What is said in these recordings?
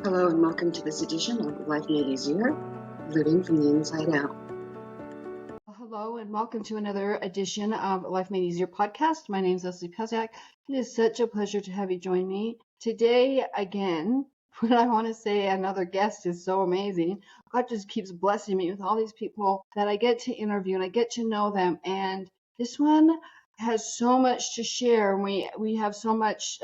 Hello and welcome to this edition of Life Made Easier, Living from the Inside Out. Hello and welcome to another edition of Life Made Easier podcast. My name is Lesley Pazdzioch. It is such a pleasure to have you join me. Today, again, what I want to say, another guest is so amazing. God just keeps blessing me with all these people that I get to interview and I get to know them. And this one has so much to share. We have so much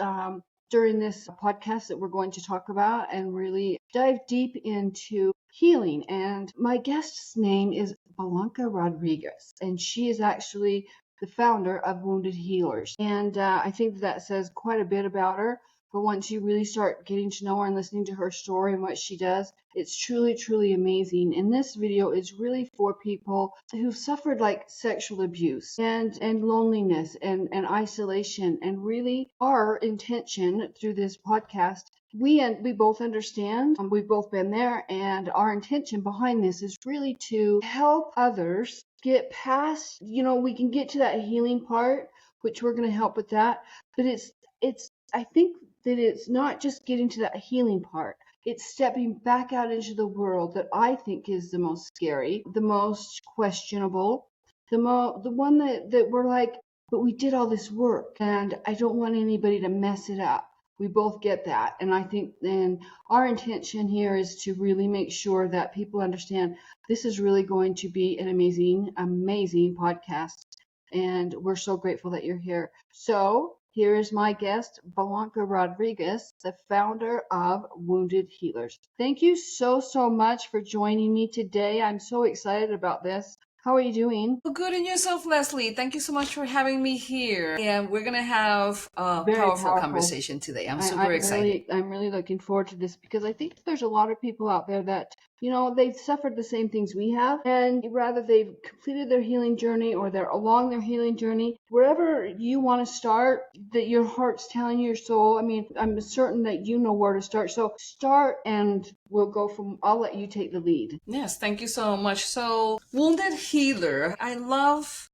during this podcast that we're going to talk about and really dive deep into healing. And my guest's name is Blanca Rodriguez, and she is actually the founder of Wounded Healers. And I think that says quite a bit about her. But once you really start getting to know her and listening to her story and what she does, it's truly, truly amazing. And this video is really for people who've suffered like sexual abuse and loneliness and isolation. And really our intention through this podcast, we both understand, we've both been there, and our intention behind this is really to help others get past, we can get to that healing part, which we're going to help with that. But I think that it's not just getting to that healing part. It's stepping back out into the world that I think is the most scary, the most questionable, the one that we're like, but we did all this work and I don't want anybody to mess it up. We both get that. And I think then our intention here is to really make sure that people understand this is really going to be an amazing, amazing podcast. And we're so grateful that you're here. So here is my guest, Blanca Rodriguez, the founder of Wounded Healers. Thank you so, so much for joining me today. I'm so excited about this. How are you doing? Well, good in yourself, Lesley. Thank you so much for having me here. And we're going to have a Very powerful conversation today. I'm super excited. I'm really looking forward to this because I think there's a lot of people out there that, they've suffered the same things we have. And rather they've completed their healing journey or they're along their healing journey, wherever you want to start, that your heart's telling your soul. I mean, I'm certain that you know where to start. So start and I'll let you take the lead. Yes, thank you so much. So, Wounded Healer, I love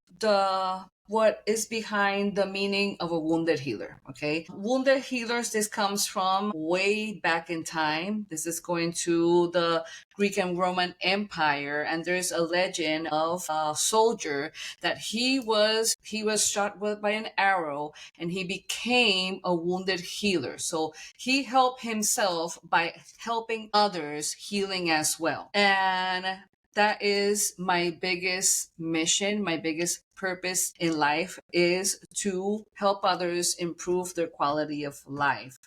what is behind the meaning of a wounded healer. Okay, wounded healers, this comes from way back in time. This is going to the Greek and Roman Empire, and there's a legend of a soldier that he was shot by an arrow and he became a wounded healer. So he helped himself by helping others, healing as well. And that is my biggest mission, my biggest purpose in life, is to help others improve their quality of life.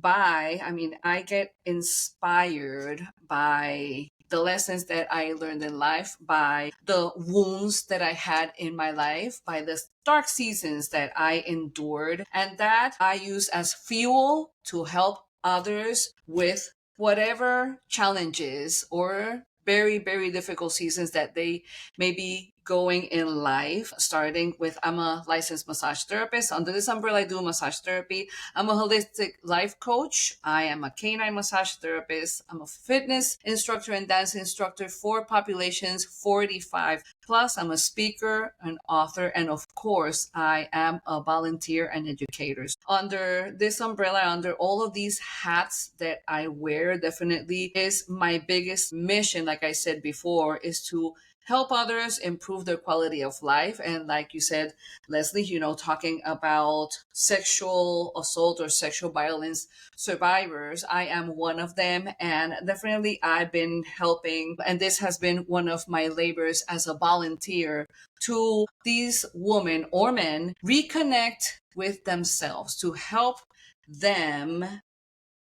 I get inspired by the lessons that I learned in life, by the wounds that I had in my life, by the dark seasons that I endured, and that I use as fuel to help others with whatever challenges or very, very difficult seasons that they may be going in life, starting with, I'm a licensed massage therapist. Under this umbrella, I do massage therapy. I'm a holistic life coach. I am a canine massage therapist. I'm a fitness instructor and dance instructor for populations 45 plus. I'm a speaker, an author, and of course, I am a volunteer and educator. Under this umbrella, under all of these hats that I wear, definitely is my biggest mission, like I said before, is to help others improve their quality of life. And like you said, Lesley, talking about sexual assault or sexual violence survivors, I am one of them. And definitely I've been helping, and this has been one of my labors as a volunteer, to these women or men reconnect with themselves, to help them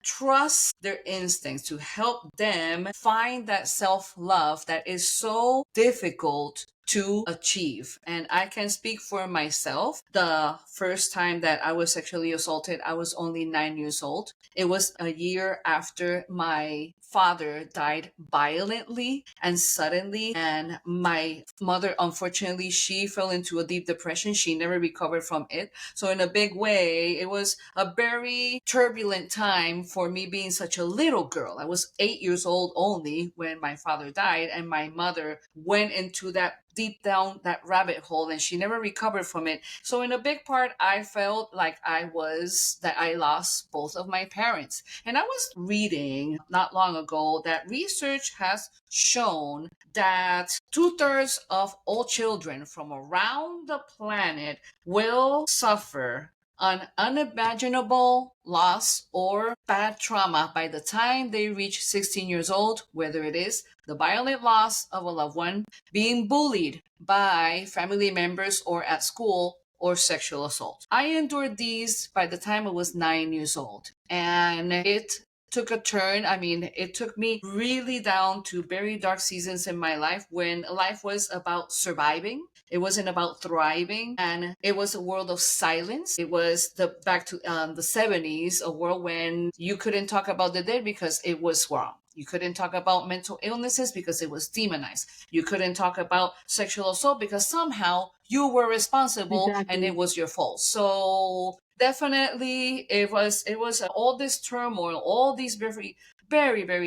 trust their instincts, to help them find that self-love that is so difficult to achieve. And I can speak for myself. The first time that I was sexually assaulted, I was only 9 years old. It was a year after my father died violently and suddenly. And my mother, unfortunately, she fell into a deep depression. She never recovered from it. So in a big way, it was a very turbulent time for me being such a little girl. I was 8 years old only when my father died, and my mother went into that deep down that rabbit hole, and she never recovered from it. So in a big part, I felt like I lost both of my parents. And I was reading not long ago that research has shown that 2/3 of all children from around the planet will suffer an unimaginable loss or bad trauma by the time they reach 16 years old, whether it is the violent loss of a loved one, being bullied by family members or at school, or sexual assault. I endured these by the time I was 9 years old, and it took a turn. I mean, it took me really down to very dark seasons in my life when life was about surviving. It wasn't about thriving, and it was a world of silence. It was the back to the 70s, a world when you couldn't talk about the dead because it was wrong. You couldn't talk about mental illnesses because it was demonized. You couldn't talk about sexual assault because somehow you were responsible and it was your fault. So definitely it was all this turmoil, all these very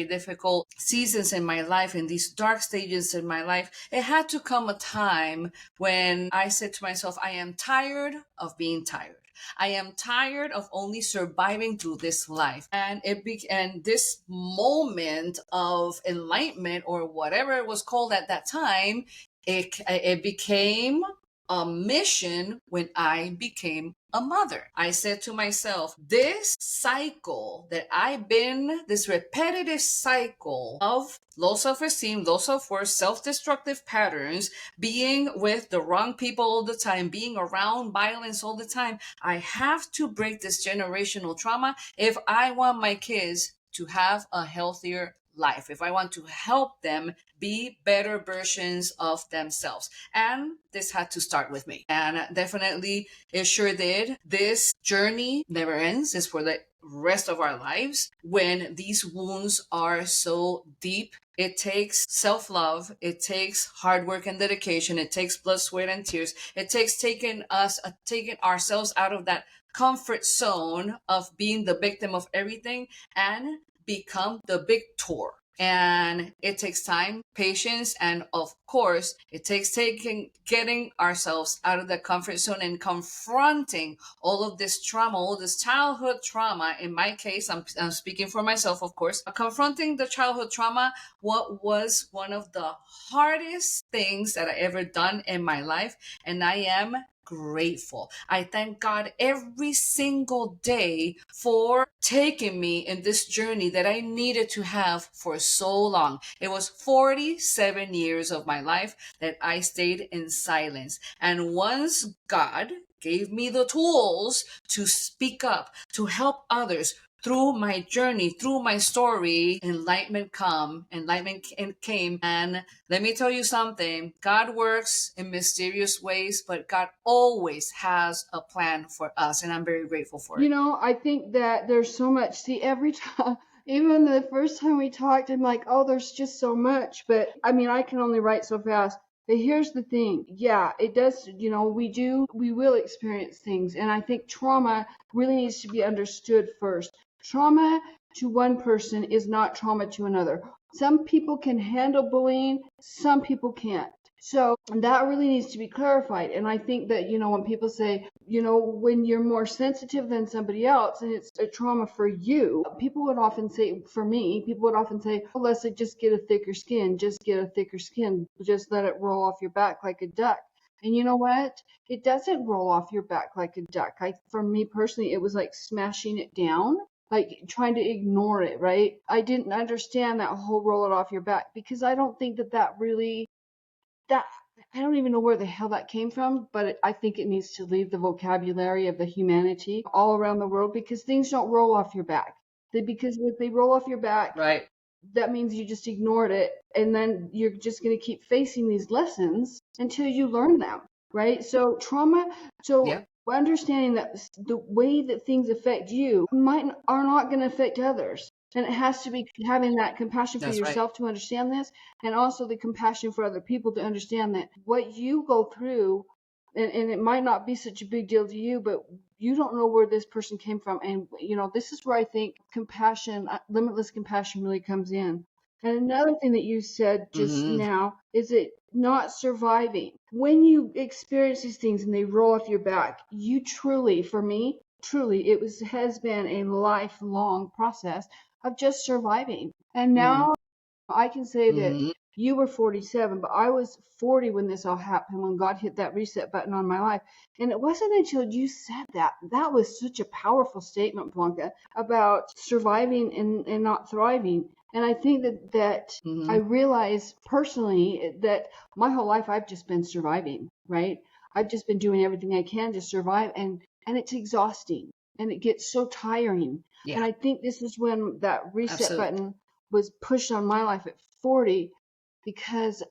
difficult seasons in my life, in these dark stages in my life. It had to come a time when I said to myself, I am tired of being tired. I am tired of only surviving through this life. And and this moment of enlightenment, or whatever it was called at that time, it became a mission when I became a mother. I said to myself, this cycle that this repetitive cycle of low self-esteem, low self-worth, self-destructive patterns, being with the wrong people all the time, being around violence all the time, I have to break this generational trauma if I want my kids to have a healthier life, if I want to help them be better versions of themselves. And this had to start with me. And definitely it sure did. This journey never ends. It's for the rest of our lives. When these wounds are so deep, it takes self-love. It takes hard work and dedication. It takes blood, sweat, and tears. It takes taking ourselves out of that comfort zone of being the victim of everything and become the victor. And it takes time, patience, and of course, it takes getting ourselves out of the comfort zone and confronting all of this trauma, all this childhood trauma. In my case, I'm speaking for myself, of course, confronting the childhood trauma. What was one of the hardest things that I ever done in my life, and I am grateful. I thank God every single day for taking me in this journey that I needed to have for so long. It was 47 years of my life that I stayed in silence. And once God gave me the tools to speak up, to help others, through my journey, through my story, enlightenment came. And let me tell you something, God works in mysterious ways, but God always has a plan for us, and I'm very grateful for it. You know, I think that there's so much. See, every time, even the first time we talked, I'm like, oh, there's just so much. But I mean, I can only write so fast. But here's the thing. Yeah, it does, we will experience things. And I think trauma really needs to be understood first. Trauma to one person is not trauma to another. Some people can handle bullying, some people can't. So that really needs to be clarified. And I think that, when people say, when you're more sensitive than somebody else and it's a trauma for you, people would often say, oh, Leslie, just get a thicker skin, just let it roll off your back like a duck. And you know what? It doesn't roll off your back like a duck. For me personally, it was like smashing it down, like trying to ignore it, right? I didn't understand that whole roll it off your back because I don't think that really, that I don't even know where the hell that came from, but I think it needs to leave the vocabulary of the humanity all around the world because things don't roll off your back. Because if they roll off your back, Right. that means you just ignored it, and then you're just going to keep facing these lessons until you learn them, right? So trauma, Yeah. understanding that the way that things affect you are not going to affect others. And it has to be having that compassion for That's right. yourself to understand this, and also the compassion for other people to understand that what you go through, and it might not be such a big deal to you, but you don't know where this person came from. And, this is where I think compassion, limitless compassion really comes in. And another thing that you said just now is it not surviving. When you experience these things and they roll off your back, you truly, for me, truly, has been a lifelong process of just surviving. And now I can say that you were 47, but I was 40 when this all happened, when God hit that reset button on my life. And it wasn't until you said that. That was such a powerful statement, Blanca, about surviving and not thriving. And I think that I realize personally that my whole life I've just been surviving, right? I've just been doing everything I can to survive, and it's exhausting and it gets so tiring. Yeah. And I think this is when that reset button was pushed on my life at 40, because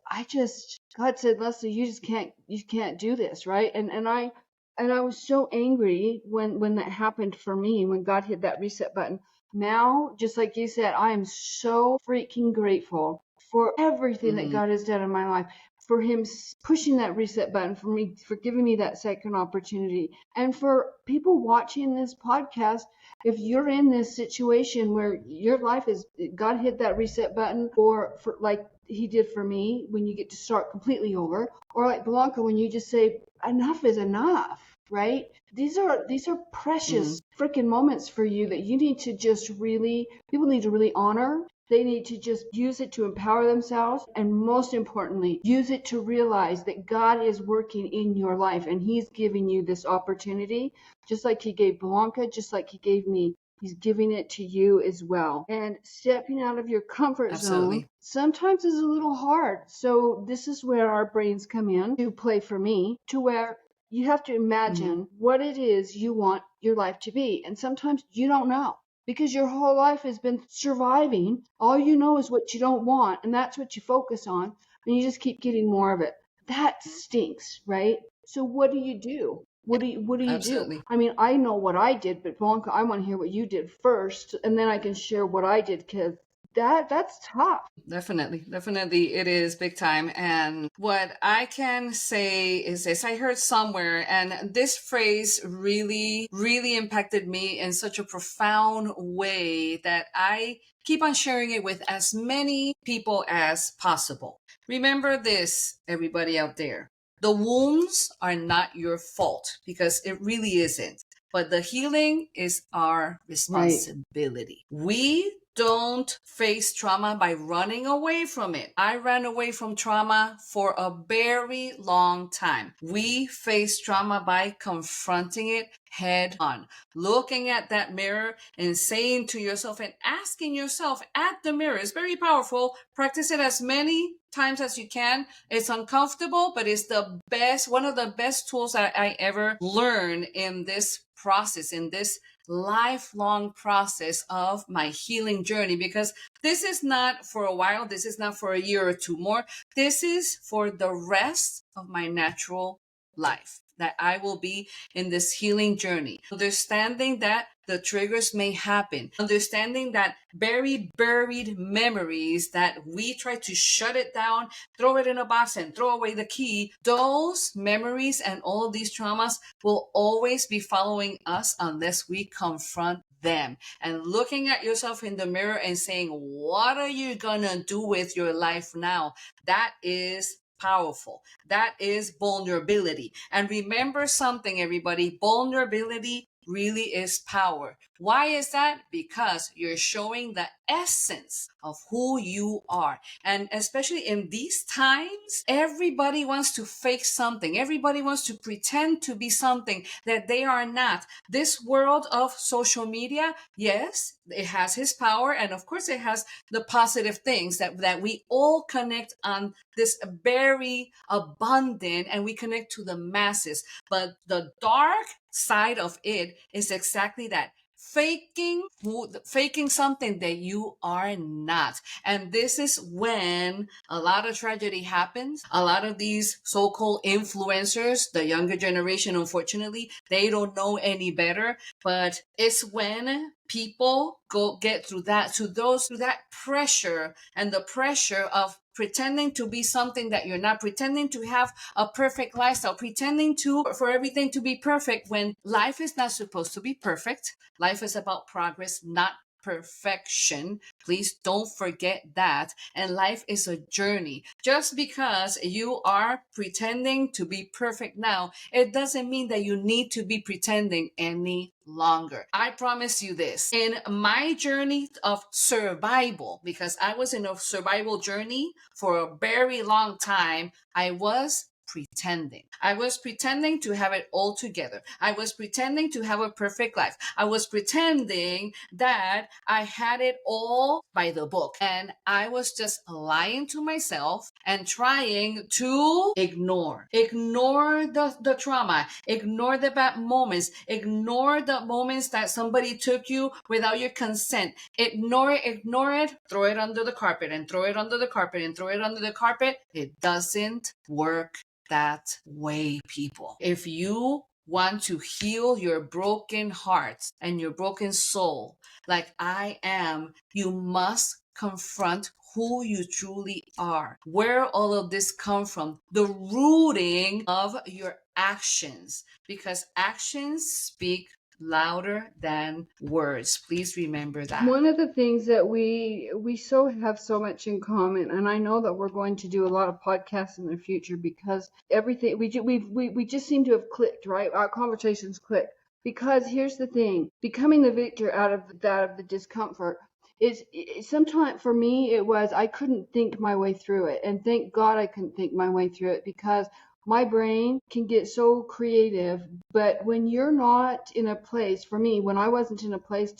God said, Lesley, you can't do this, right? And I was so angry when that happened for me, when God hit that reset button. Now, just like you said, I am so freaking grateful for everything that God has done in my life, for him pushing that reset button for me, for giving me that second opportunity. And for people watching this podcast, if you're in this situation where your life is, God hit that reset button, or for like he did for me, when you get to start completely over, or like Blanca, when you just say enough is enough, right? These are precious freaking moments for you that you need to just really, people need to really honor. They need to just use it to empower themselves, and most importantly, use it to realize that God is working in your life and he's giving you this opportunity, just like he gave Blanca, just like he gave me. He's giving it to you as well. And stepping out of your comfort zone sometimes is a little hard. So this is where our brains come in to play for me, to where you have to imagine what it is you want your life to be. And sometimes you don't know, because your whole life has been surviving. All you know is what you don't want, and that's what you focus on, and you just keep getting more of it. That stinks, right? So what do you do? What do you do? I mean, I know what I did, but Blanca, I want to hear what you did first, and then I can share what I did, because that's tough. Definitely it is big time. And what I can say is this: I heard somewhere, and this phrase really impacted me in such a profound way that I keep on sharing it with as many people as possible. Remember this, everybody out there: the wounds are not your fault, because it really isn't. But the healing is our responsibility. Right. We don't face trauma by running away from it. I ran away from trauma for a very long time. We face trauma by confronting it head on, looking at that mirror and saying to yourself and asking yourself at the mirror. It's very powerful. Practice it as many times as you can. It's uncomfortable, but it's the best, one of the best tools that I ever learned in this process, in this lifelong process of my healing journey, because this is not for a while. This is not for a year or two more. This is for the rest of my natural life, that I will be in this healing journey. Understanding that the triggers may happen, understanding that buried memories that we try to shut it down, throw it in a box and throw away the key, those memories and all these traumas will always be following us unless we confront them. And looking at yourself in the mirror and saying, what are you gonna do with your life now? That is powerful. That is vulnerability. And remember something, everybody: vulnerability really is power. Why is that? Because you're showing the essence of who you are. And especially in these times, everybody wants to fake something. Everybody wants to pretend to be something that they are not. This world of social media, yes, it has its power. And of course, it has the positive things that we all connect on this very abundant, and we connect to the masses. But the dark side of it is exactly that: faking something that you are not. And this is when a lot of tragedy happens. A lot of these so-called influencers, the younger generation, unfortunately, they don't know any better. But it's when people get through that pressure, and the pressure of pretending to be something that you're not, pretending to have a perfect lifestyle, pretending for everything to be perfect, when life is not supposed to be perfect. Life is about progress, not perfection. Please don't forget that. And life is a journey. Just because you are pretending to be perfect now, it doesn't mean that you need to be pretending any longer. I promise you this. In my journey of survival, because I was in a survival journey for a very long time, I was pretending. I was pretending to have it all together. I was pretending to have a perfect life. I was pretending that I had it all by the book. And I was just lying to myself and trying to ignore the trauma, ignore the bad moments, ignore the moments that somebody took you without your consent. Ignore it, throw it under the carpet and throw it under the carpet and throw it under the carpet. It doesn't work that way, people. If you want to heal your broken heart and your broken soul, like I am, you must confront who you truly are, where all of this come from, the rooting of your actions, because actions speak louder than words. Please remember that. One of the things that we so have so much in common, and I know that we're going to do a lot of podcasts in the future because everything we just seem to have clicked, right? Our conversations click. Because here's the thing, becoming the victor out of the discomfort is sometimes for me it was I couldn't think my way through it, and thank God I couldn't think my way through it because my brain can get so creative, but when you're not in a place, for me, when I wasn't in a place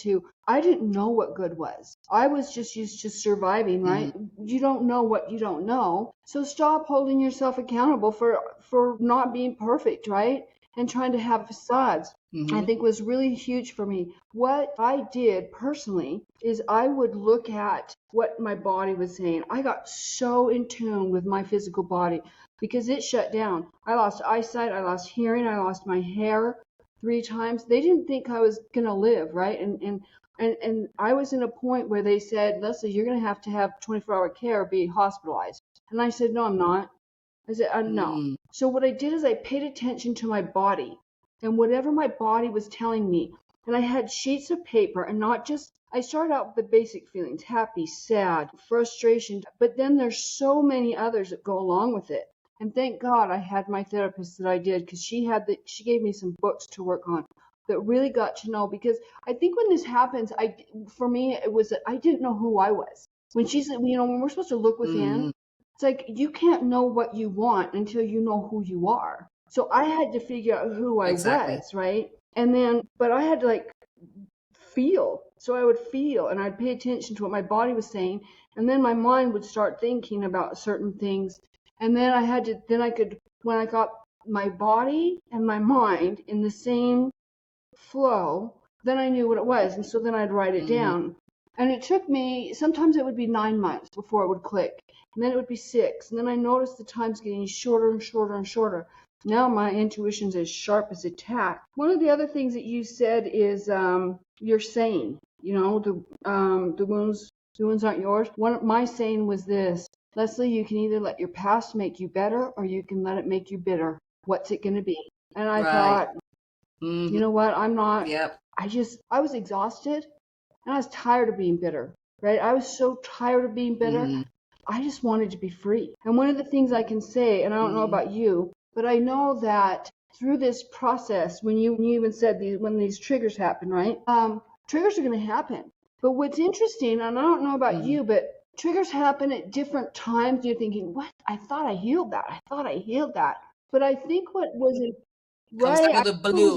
I didn't know what good was. I was just used to surviving, right? You don't know what you don't know. So stop holding yourself accountable for not being perfect, right? And trying to have facades. I think was really huge for me. What I did personally is I would look at what my body was saying. I got so in tune with my physical body because it shut down. I lost eyesight, I lost hearing, I lost my hair 3 times. They didn't think I was going to live, right? And I was in a point where they said, Lesley, you're going to have 24-hour care or be hospitalized. And I said, no, I'm not. I said, no. So what I did is I paid attention to my body and whatever my body was telling me. And I had sheets of paper and not just, I started out with the basic feelings, happy, sad, frustration, but then there's so many others that go along with it. And thank God I had my therapist that I did because she gave me some books to work on that really got to know, because I think when this happens, for me, it was that I didn't know who I was. When she said, when we're supposed to look within, it's like you can't know what you want until you know who you are. So I had to figure out who I was, right? And then, but I had to feel. So I would feel and I'd pay attention to what my body was saying. And then my mind would start thinking about certain things. And then when I got my body and my mind in the same flow, then I knew what it was. And so then I'd write it down. And it took me, sometimes it would be 9 months before it would click. And then it would be 6. And then I noticed the times getting shorter and shorter and shorter. Now my intuition's as sharp as a tack. One of the other things that you said is your saying, the wounds aren't yours. One of my saying was this, Lesley, you can either let your past make you better or you can let it make you bitter. What's it going to be? And I thought, you know what? I'm not. Yep. I was exhausted and I was tired of being bitter, right? I was so tired of being bitter. I just wanted to be free. And one of the things I can say, and I don't know about you, but I know that through this process, when you even said when these triggers happen, right? Triggers are going to happen. But what's interesting, and I don't know about you, but triggers happen at different times. You're thinking, what? I thought I healed that. But I think what was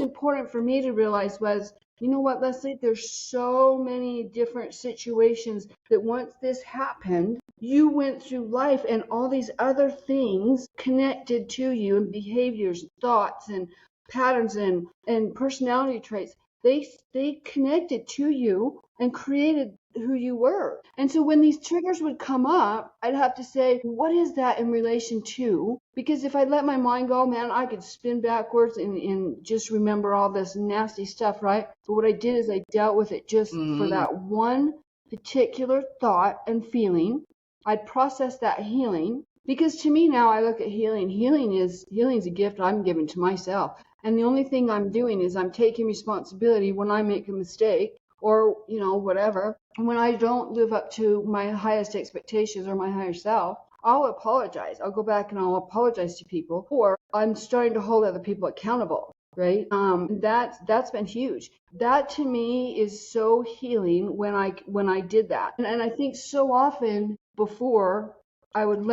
important for me to realize was, you know what, Lesley, there's so many different situations that once this happened, you went through life and all these other things connected to you, and behaviors, thoughts, and patterns, and personality traits. They connected to you and created who you were. And so when these triggers would come up, I'd have to say, what is that in relation to? Because if I let my mind go, man, I could spin backwards and just remember all this nasty stuff, right? But what I did is I dealt with it just for that one particular thought and feeling. I'd process that healing, because to me now I look at healing. Healing is a gift I'm giving to myself. And the only thing I'm doing is I'm taking responsibility when I make a mistake, or, whatever. And when I don't live up to my highest expectations or my higher self, I'll apologize. I'll go back and I'll apologize to people, or I'm starting to hold other people accountable. Right. That's been huge. That to me is so healing when I did that. And I think so often before I would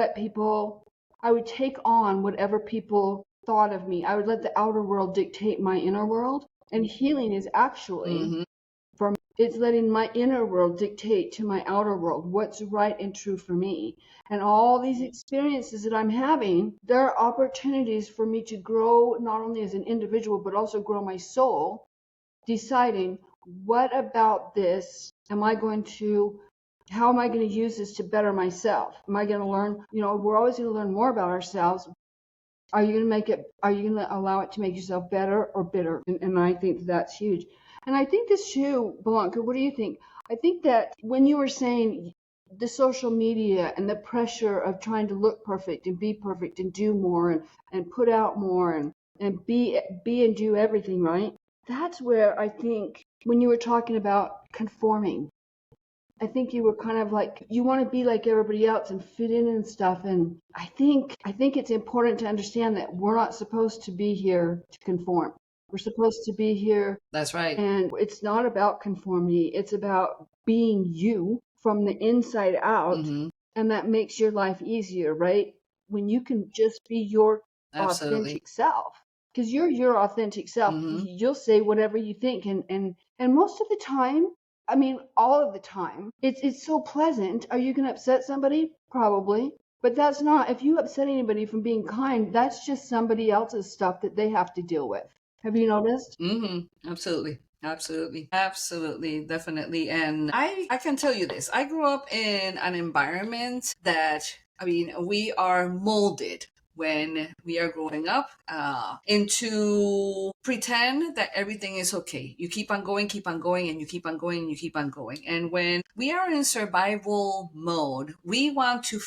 I would take on whatever people thought of me. I would let the outer world dictate my inner world. And healing is actually it's letting my inner world dictate to my outer world what's right and true for me. And all these experiences that I'm having, there are opportunities for me to grow not only as an individual, but also grow my soul, deciding what about this how am I going to use this to better myself? Am I going to learn, we're always going to learn more about ourselves. Are you going to allow it to make yourself better or bitter? And I think that's huge. And I think this too, Blanca, what do you think? I think that when you were saying the social media and the pressure of trying to look perfect and be perfect and do more and put out more and be and do everything, right? That's where I think when you were talking about conforming, I think you were kind of like, you want to be like everybody else and fit in and stuff. And I think it's important to understand that we're not supposed to be here to conform. We're supposed to be here. That's right. And it's not about conformity. It's about being you from the inside out. And that makes your life easier, right? When you can just be your authentic self. Because you're your authentic self. You'll say whatever you think. And most of the time, I mean, all of the time, it's so pleasant. Are you going to upset somebody? Probably. But that's not, if you upset anybody from being kind, that's just somebody else's stuff that they have to deal with. Have you noticed? Absolutely. Absolutely. Definitely. And I can tell you this. I grew up in an environment that, we are molded when we are growing up into pretend that everything is okay. You keep on going, and you keep on going, and you keep on going. And when we are in survival mode, we want to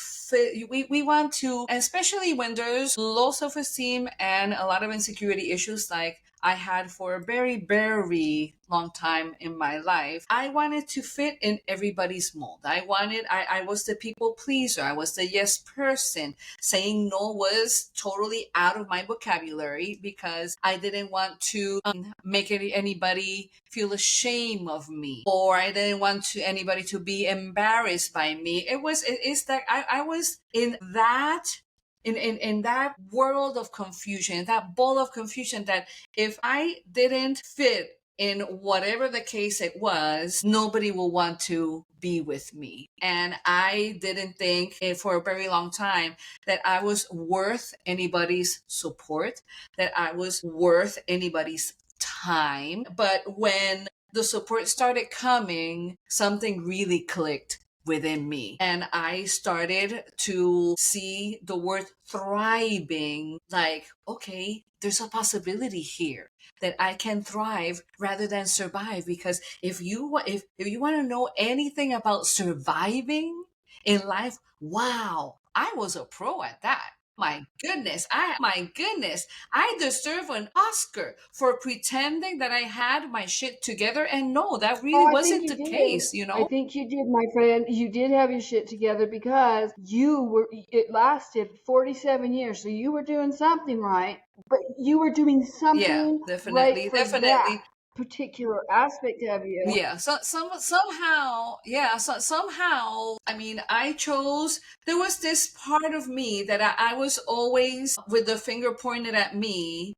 we want to, especially when there's low self-esteem and a lot of insecurity issues like I had for a very, very long time in my life. I wanted to fit in everybody's mold. I was the people pleaser. I was the yes person. Saying no was totally out of my vocabulary because I didn't want to make anybody feel ashamed of me, or I didn't want anybody to be embarrassed by me. It's that I was in that in that world of confusion, that ball of confusion, that if I didn't fit in whatever the case it was, nobody will want to be with me. And I didn't think for a very long time that I was worth anybody's support, that I was worth anybody's time. But when the support started coming, something really clicked within me. And I started to see the word thriving like, okay, there's a possibility here that I can thrive rather than survive. Because if you want to know anything about surviving in life, wow, I was a pro at that. My goodness, I deserve an Oscar for pretending that I had my shit together. And no, that really wasn't the case, I think you did, my friend. You did have your shit together because it lasted 47 years. So you were doing something right, but you were doing something right for that particular aspect of you. Yeah. So somehow, I chose, there was this part of me that I was always with the finger pointed at me,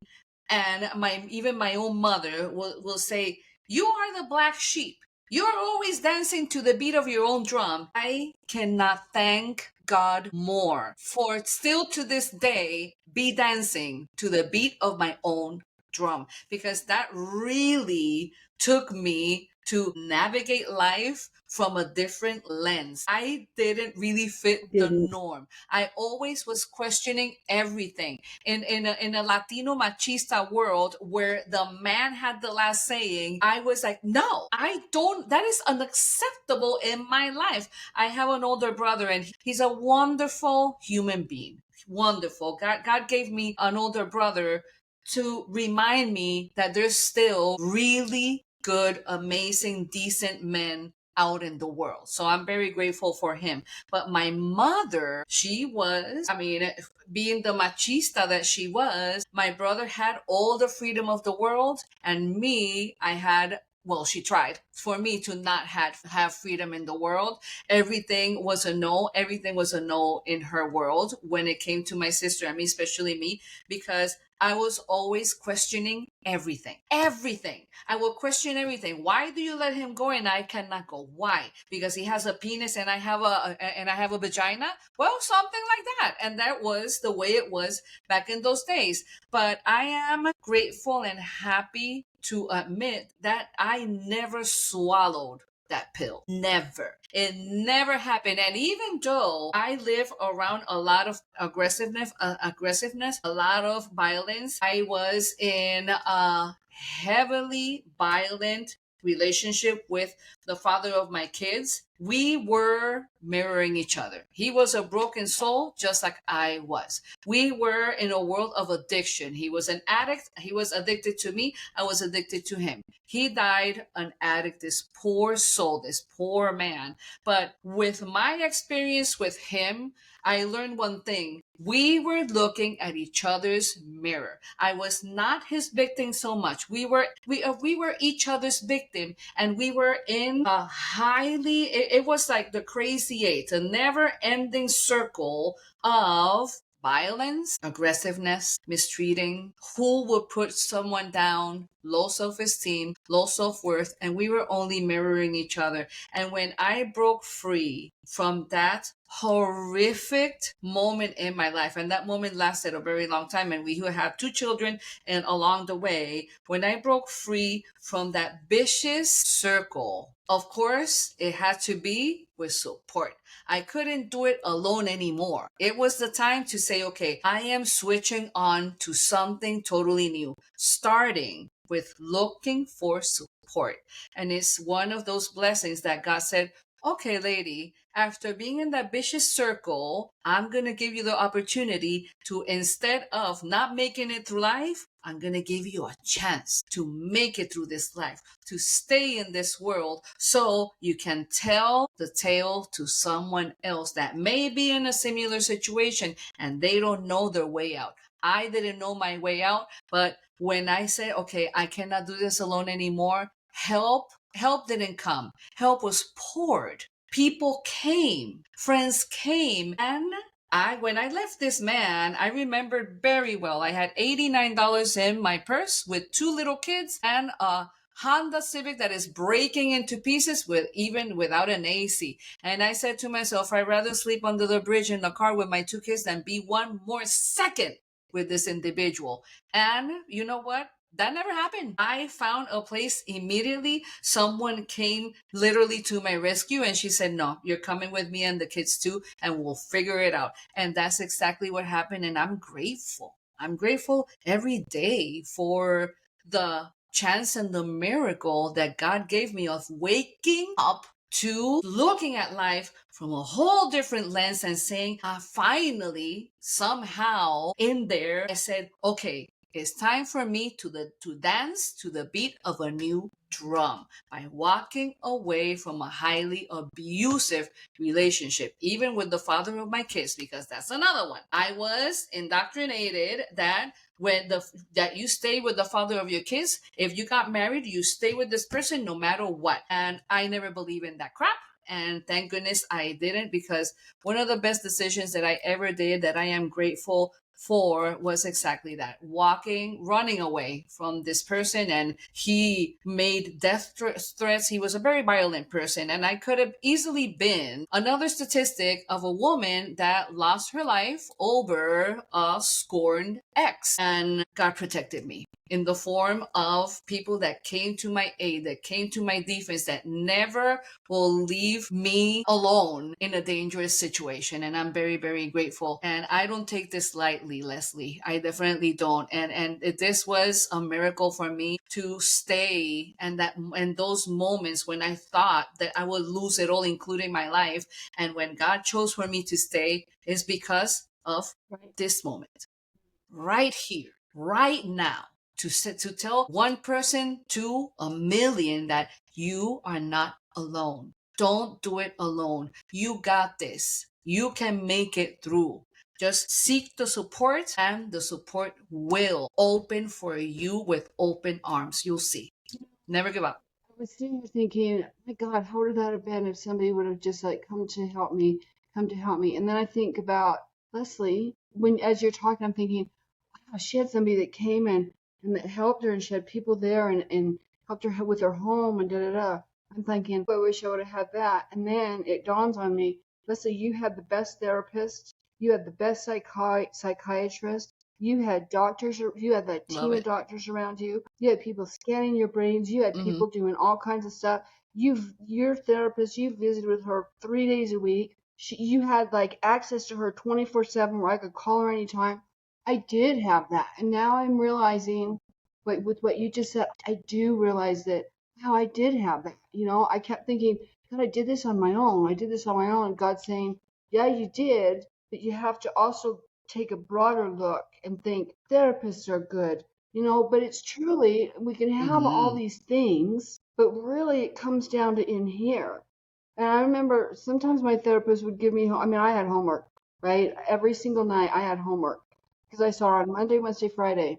and even my own mother will say, you are the black sheep. You're always dancing to the beat of your own drum. I cannot thank God more for still to this day be dancing to the beat of my own drum, because that really took me to navigate life from a different lens. I didn't really fit the norm. I always was questioning everything. In a Latino machista world where the man had the last saying, I was like, no, I don't, that is unacceptable in my life. I have an older brother and he's a wonderful human being. Wonderful. God gave me an older brother to remind me that there's still really good, amazing, decent men out in the world. So I'm very grateful for him. But my mother, she was, I mean, being the machista that she was, my brother had all the freedom of the world, and me, I had, well, she tried for me to not have freedom in the world. Everything was a no. Everything was a no in her world when it came to my sister and me, especially me, because I was always questioning everything. Everything. I will question everything. Why do you let him go and I cannot go? Why? Because he has a penis and I have a vagina? Well, something like that. And that was the way it was back in those days. But I am grateful and happy to admit that I never swallowed that pill. Never. It never happened. And even though I live around a lot of aggressiveness, a lot of violence, I was in a heavily violent relationship with the father of my kids. We were mirroring each other. He was a broken soul, just like I was. We were in a world of addiction. He was an addict. He was addicted to me. I was addicted to him. He died an addict, this poor soul, this poor man. But with my experience with him, I learned one thing. We were looking at each other's mirror. I was not his victim so much. We were each other's victim, and we were in a highly, it was like the crazy eight, a never ending circle of violence, aggressiveness, mistreating, who would put someone down, low self-esteem, low self-worth, and we were only mirroring each other. And when I broke free from that horrific moment in my life, and that moment lasted a very long time, and we had 2 children, and along the way, when I broke free from that vicious circle, of course, it had to be with support. I couldn't do it alone anymore. It was the time to say, okay, I am switching on to something totally new, starting with looking for support. And it's one of those blessings that God said, okay, lady, after being in that vicious circle, I'm going to give you the opportunity to, instead of not making it through life, I'm going to give you a chance to make it through this life, to stay in this world, so you can tell the tale to someone else that may be in a similar situation and they don't know their way out. I didn't know my way out, but when I said, okay, I cannot do this alone anymore, help didn't come. Help was poured. People came, friends came, and when I left this man, I remembered very well. I had $89 in my purse with 2 little kids and a Honda Civic that is breaking into pieces even without an AC. And I said to myself, I'd rather sleep under the bridge in the car with my 2 kids than be one more second with this individual. And you know what? That never happened. I found a place immediately. Someone came literally to my rescue, and she said, no, you're coming with me and the kids too, and we'll figure it out. And that's exactly what happened. And I'm grateful. I'm grateful every day for the chance and the miracle that God gave me of waking up to looking at life from a whole different lens and saying, finally, somehow in there, I said, okay, it's time for me to dance to the beat of a new drum by walking away from a highly abusive relationship, even with the father of my kids, because that's another one. I was indoctrinated that that you stay with the father of your kids. If you got married, you stay with this person no matter what. And I never believe in that crap. And thank goodness I didn't, because one of the best decisions that I ever did that I am grateful for was exactly that, running away from this person. And he made death threats. He was a very violent person, and I could have easily been another statistic of a woman that lost her life over a scorned ex. And God protected me in the form of people that came to my aid, that came to my defense, that never will leave me alone in a dangerous situation. And I'm very, very grateful. And I don't take this lightly, Lesley. I definitely don't. And this was a miracle for me to stay, and those moments when I thought that I would lose it all, including my life. And when God chose for me to stay, is because of this moment. Right here, right now. to tell one person to a million that you are not alone. Don't do it alone. You got this. You can make it through. Just seek the support, and the support will open for you with open arms. You'll see. Never give up. I was sitting here thinking, my God, how would that have been if somebody would have just like come to help me, come to help me? And then I think about Lesley, when as you're talking, I'm thinking, wow, she had somebody that came and that helped her, and she had people there and helped her with her home and da da da. I'm thinking, I wish I would have had that. And then it dawns on me, Lesley, you had the best therapist, you had the best psychiatrist, you had doctors, you had that Love team of it. doctors around you, you had people scanning your brains, you had people doing all kinds of stuff. Your therapist, you visited with her 3 days a week. You had like access to her 24/7 where I could call her anytime. I did have that. And now I'm realizing, with what you just said, I do realize that, wow, I did have that. I kept thinking, God, I did this on my own. I did this on my own. And God's saying, yeah, you did, but you have to also take a broader look and think therapists are good. But it's truly, we can have all these things, but really it comes down to in here. And I remember sometimes my therapist would give me, I had homework, right? Every single night I had homework because I saw her on Monday, Wednesday, Friday.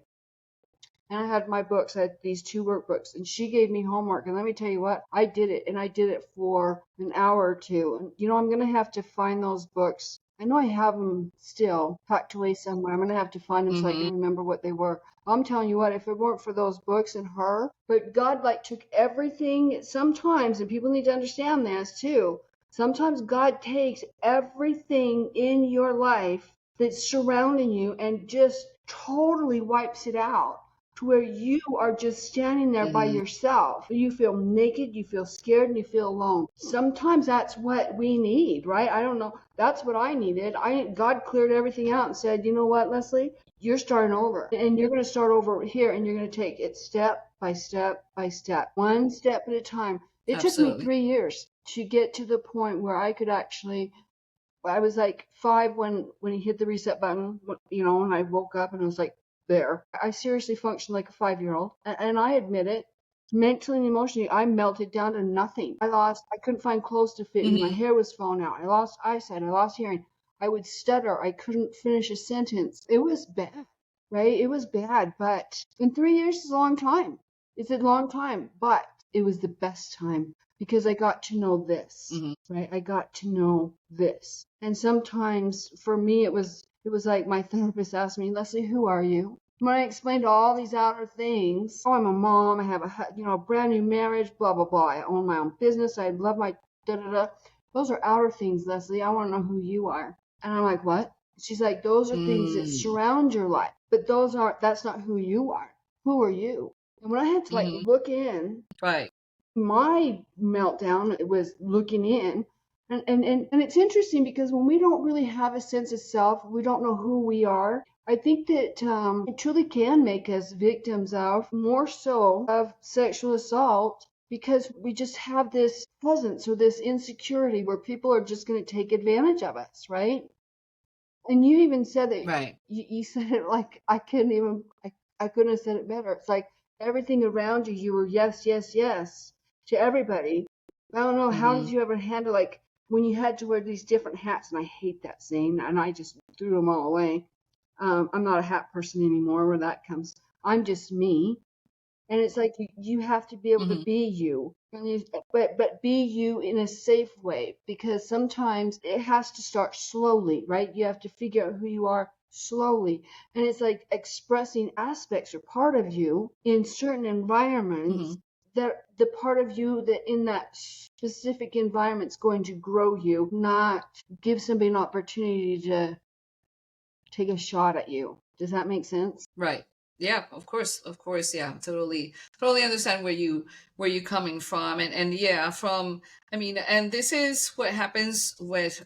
And I had my books. I had these 2 workbooks, and she gave me homework. And let me tell you what, I did it, and I did it for an hour or two. And I'm gonna have to find those books. I know I have them still packed away somewhere. I'm gonna have to find them so I can remember what they were. I'm telling you what, if it weren't for those books and her, but God took everything sometimes, and people need to understand this too. Sometimes God takes everything in your life that's surrounding you and just totally wipes it out to where you are just standing there by yourself. You feel naked, you feel scared, and you feel alone. Sometimes that's what we need, right? I don't know. That's what I needed. God cleared everything out and said, you know what, Lesley? You're starting over. And you're going to start over here, and you're going to take it step by step by step, one step at a time. It took me 3 years to get to the point where I could actually, I was like 5 when he hit the reset button, and I woke up and I was like, there. I seriously functioned like a 5-year-old, and I admit it. Mentally and emotionally, I melted down to nothing. I couldn't find clothes to fit me. My hair was falling out. I lost eyesight. I lost hearing. I would stutter. I couldn't finish a sentence. It was bad, right? It was bad, but in 3 years is a long time. It's a long time, but it was the best time because I got to know this, right? I got to know this. And sometimes for me, it was like my therapist asked me, Lesley, who are you? When I explained all these outer things, oh, I'm a mom, I have a brand new marriage, blah, blah, blah. I own my own business, I love my da-da-da. Those are outer things, Lesley. I want to know who you are. And I'm like, what? She's like, those are things that surround your life, but that's not who you are. Who are you? And when I had to look in, Right. my meltdown was looking in. And it's interesting because when we don't really have a sense of self, we don't know who we are. I think that it truly can make us victims of, more so, of sexual assault because we just have this presence or this insecurity where people are just going to take advantage of us, right? And you even said that, Right. you said it like I couldn't have said it better. It's like everything around you, you were yes, yes, yes to everybody. I don't know, how did you ever handle like when you had to wear these different hats? And I hate that saying, and I just threw them all away. I'm not a hat person anymore where that comes. I'm just me. And it's like you have to be able to be you, but be you in a safe way, because sometimes it has to start slowly, right? You have to figure out who you are slowly, and it's like expressing aspects or part of you in certain environments that the part of you that in that specific environment is going to grow you, not give somebody an opportunity to take a shot at you. Does that make sense? Right. Yeah, of course, yeah, totally understand where you're coming from, and yeah, and this is what happens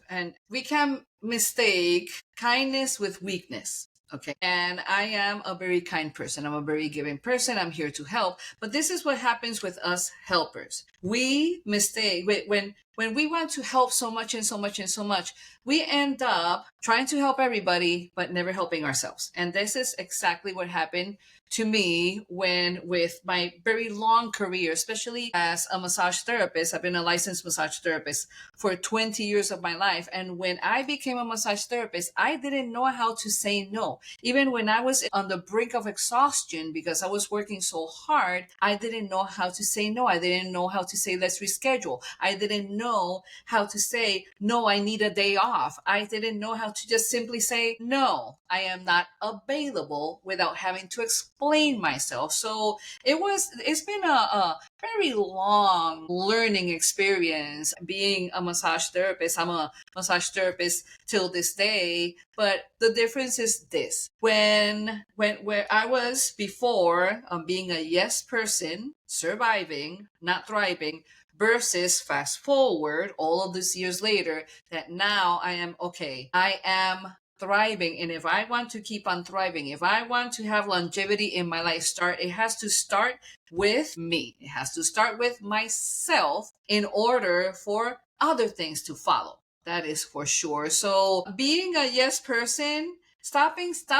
and we can mistake kindness with weakness. Okay. And I am a very kind person. I'm a very giving person. I'm here to help. But this is what happens with us helpers. We mistake when when we want to help so much and so much and so much, we end up trying to help everybody, but never helping ourselves. And this is exactly what happened to me when with my very long career, especially as a massage therapist. I've been a licensed massage therapist for 20 years of my life. And when I became a massage therapist, I didn't know how to say no. Even when I was on the brink of exhaustion because I was working so hard, I didn't know how to say no. I didn't know how to say let's reschedule. I didn't know how to say no, I need a day off. I didn't know how to just simply say no, I am not available without having to explain myself. So it's been a very long learning experience being a massage therapist. I'm a massage therapist till this day, but the difference is this: when where I was before, being a yes person, surviving, not thriving, versus fast forward all of these years later, that now I am okay, I am thriving. And if I want to keep on thriving, if I want to have longevity in my life, it has to start with me. It has to start with myself in order for other things to follow. That is for sure. So being a yes person, stop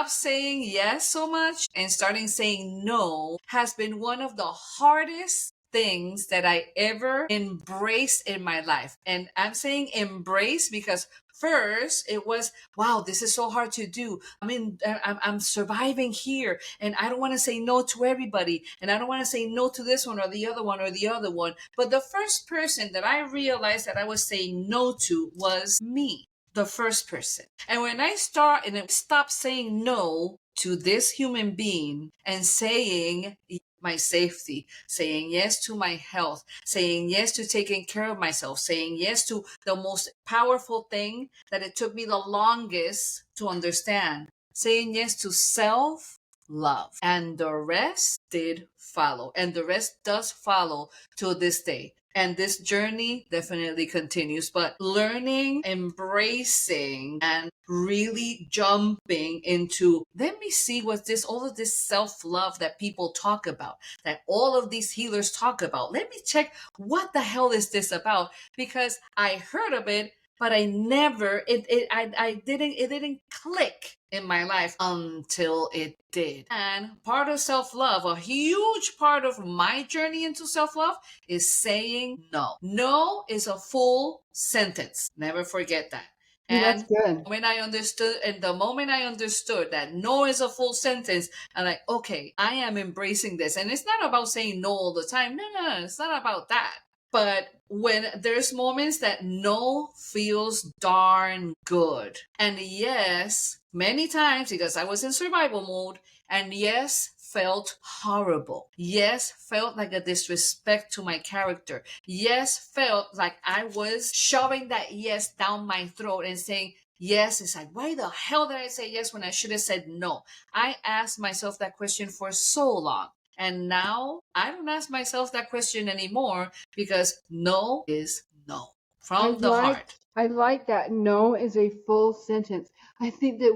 saying yes so much and starting saying no has been one of the hardest things that I ever embraced in my life. And I'm saying embrace because first it was, wow, this is so hard to do. I mean, I'm surviving here and I don't want to say no to everybody. And I don't want to say no to this one or the other one or the other one. But the first person that I realized that I was saying no to was me. The first person. And when I stop saying no to this human being and saying my safety, saying yes to my health, saying yes to taking care of myself, saying yes to the most powerful thing that it took me the longest to understand, saying yes to self love. And the rest did follow. And the rest does follow to this day. And this journey definitely continues, but learning, embracing, and really jumping into, let me see what all of this self-love that people talk about, that all of these healers talk about. Let me check what the hell is this about? Because I heard of it, but I never, it didn't click in my life until it did. And part of self-love, a huge part of my journey into self-love, is saying no. No is a full sentence. Never forget that. That's And good. when I understood, and the moment I understood that no is a full sentence, I'm like, okay, I am embracing this. And it's not about saying no all the time. No, it's not about that. But when there's moments that no feels darn good. And yes, many times because I was in survival mode, and yes, felt horrible. Yes, felt like a disrespect to my character. Yes, felt like I was shoving that yes down my throat and saying, yes. It's like, why the hell did I say yes when I should have said no? I asked myself that question for so long. And now I don't ask myself that question anymore because no is no from the heart. I like that. No is a full sentence. I think that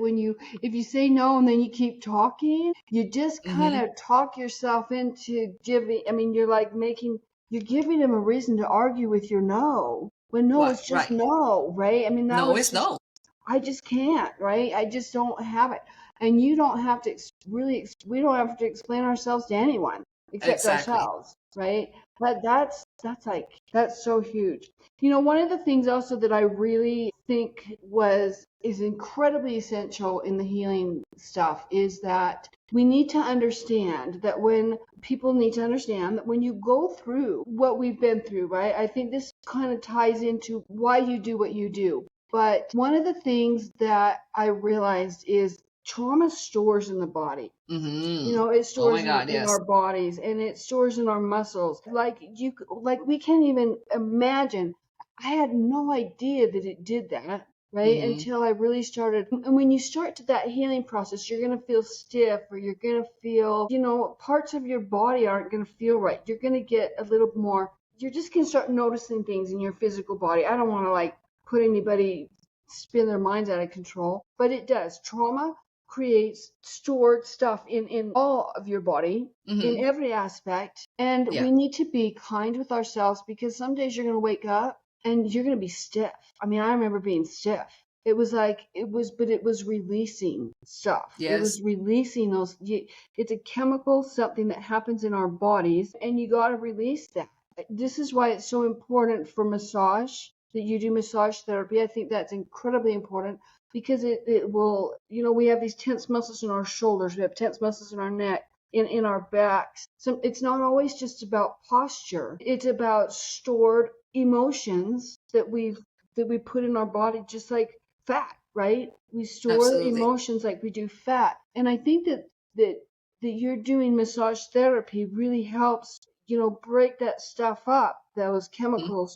if you say no and then you keep talking, you just kind Mm-hmm. of talk yourself into giving. I mean, you're giving them a reason to argue with your no. When no What? is just Right. no, right? I mean, No is no. I just can't, right? I just don't have it. And you don't have to we don't have to explain ourselves to anyone except Exactly. ourselves, right? But that's so huge. You know, one of the things also that I really think is incredibly essential in the healing stuff is that we need to understand that when people need to understand that when you go through what we've been through, right? I think this kind of ties into why you do what you do. But one of the things that I realized is trauma stores in the body. You Mm-hmm. know, it Oh my stores God, in yes. our bodies and it stores in our muscles. Like we can't even imagine. I had no idea that it did that, right? Mm-hmm. Until I really started. And when you start to that healing process, you're going to feel stiff or you're going to feel, parts of your body aren't going to feel right. You're going to get a little more, you're just going to start noticing things in your physical body. I don't want to put anybody spin their minds out of control, but it does. Trauma creates stored stuff in all of your body, in Mm-hmm. every aspect. And Yeah. we need to be kind with ourselves because some days you're going to wake up and you're going to be stiff. I mean, I remember being stiff. It was like, but it was releasing stuff. It Yes. was releasing it's a chemical, something that happens in our bodies, and you got to release that. This is why it's so important for massage, that you do massage therapy. I think that's incredibly important because it will, we have these tense muscles in our shoulders, we have tense muscles in our neck, in our backs. So it's not always just about posture. It's about stored emotions that we put in our body, just like fat, right? We store Absolutely. emotions like we do fat. And I think that you're doing massage therapy really helps, break that stuff up, those chemicals,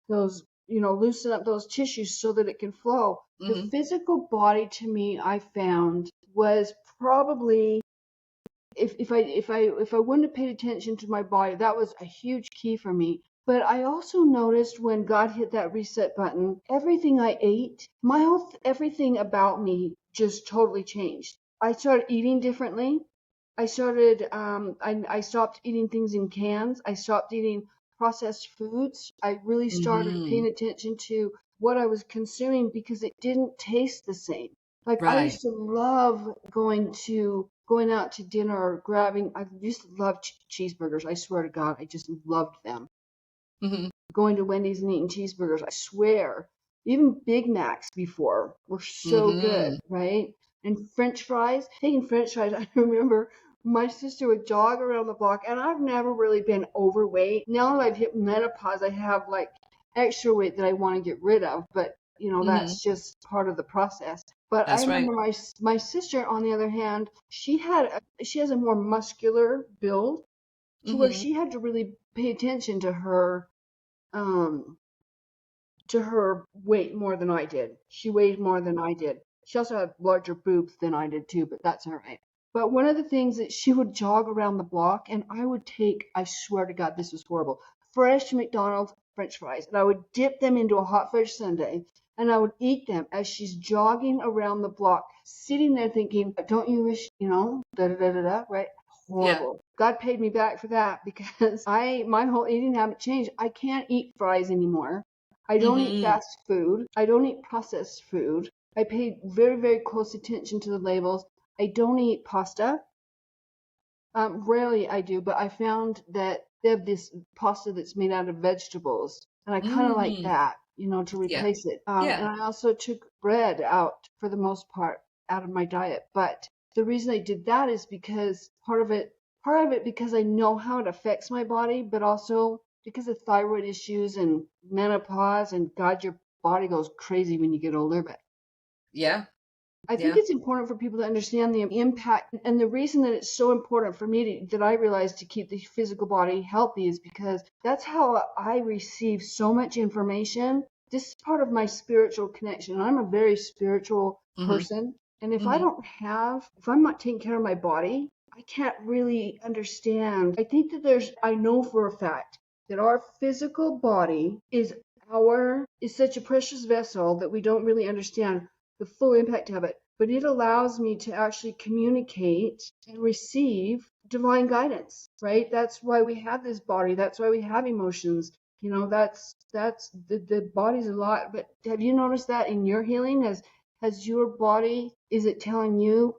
those loosen up those tissues so that it can flow. The Mm-hmm. physical body, to me, I found, was probably, if I wouldn't have paid attention to my body, that was a huge key for me. But I also noticed when God hit that reset button, everything I ate, everything about me just totally changed. I started eating differently. I stopped eating things in cans. I stopped eating processed foods. I really started Mm-hmm. paying attention to what I was consuming because it didn't taste the same. Like, I Right. used to love going out to dinner or grabbing. I used to love cheeseburgers. I swear to God, I just loved them. Mm-hmm. Going to Wendy's and eating cheeseburgers. I swear. Even Big Macs before were so good, Mm-hmm. right? And French fries. Taking French fries, I remember my sister would jog around the block, and I've never really been overweight. Now that I've hit menopause, I have like extra weight that I want to get rid of, but Mm-hmm. that's just part of the process. But I That's right. remember my sister, on the other hand, she has a more muscular build, to where Mm-hmm. she had to really pay attention um to her weight more than I did. She weighed more than I did. She also had larger boobs than I did too, but that's all right. But one of the things that she would jog around the block, and I would take, I swear to God, this was horrible, fresh McDonald's French fries, and I would dip them into a hot fudge sundae, and I would eat them as she's jogging around the block, sitting there thinking, don't you wish, da da da da da, right? Yeah. Horrible. God paid me back for that because my whole eating habit changed. I can't eat fries anymore. I don't eat Mm-hmm. fast food. I don't eat processed food. I pay very, very close attention to the labels. I don't eat pasta. Rarely I do, but I found that they have this pasta that's made out of vegetables, and I kind of like Mm-hmm. that, to Yeah. replace it. Yeah. And I also took bread out for the most part out of my diet. But the reason I did that is because part of it because I know how it affects my body, but also because of thyroid issues and menopause, and God, your body goes crazy when you get older. But Yeah. I think Yeah. it's important for people to understand the impact, and the reason that it's so important for me that I realized to keep the physical body healthy is because that's how I receive so much information. This is part of my spiritual connection. I'm a very spiritual Mm-hmm. person, and Mm-hmm. if I'm not taking care of my body, I can't really understand. I know for a fact that our physical body is such a precious vessel that we don't really understand the full impact of it, but it allows me to actually communicate and receive divine guidance, right? That's why we have this body. That's why we have emotions. That's the body's a lot. But have you noticed that in your healing? Has your body, is it telling you,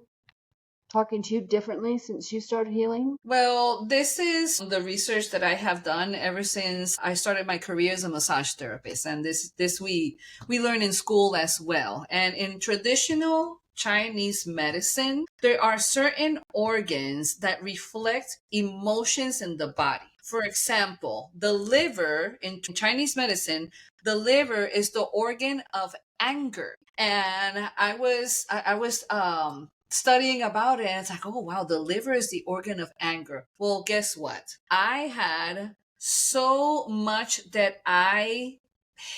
talking to you differently since you started healing? Well, this is the research that I have done ever since I started my career as a massage therapist, and this we learn in school as well. And in traditional Chinese medicine, there are certain organs that reflect emotions in the body. For example, the liver in Chinese medicine, the liver is the organ of anger. And I was studying about it, and it's like, oh wow, the liver is the organ of anger. Well, guess what? I had so much that I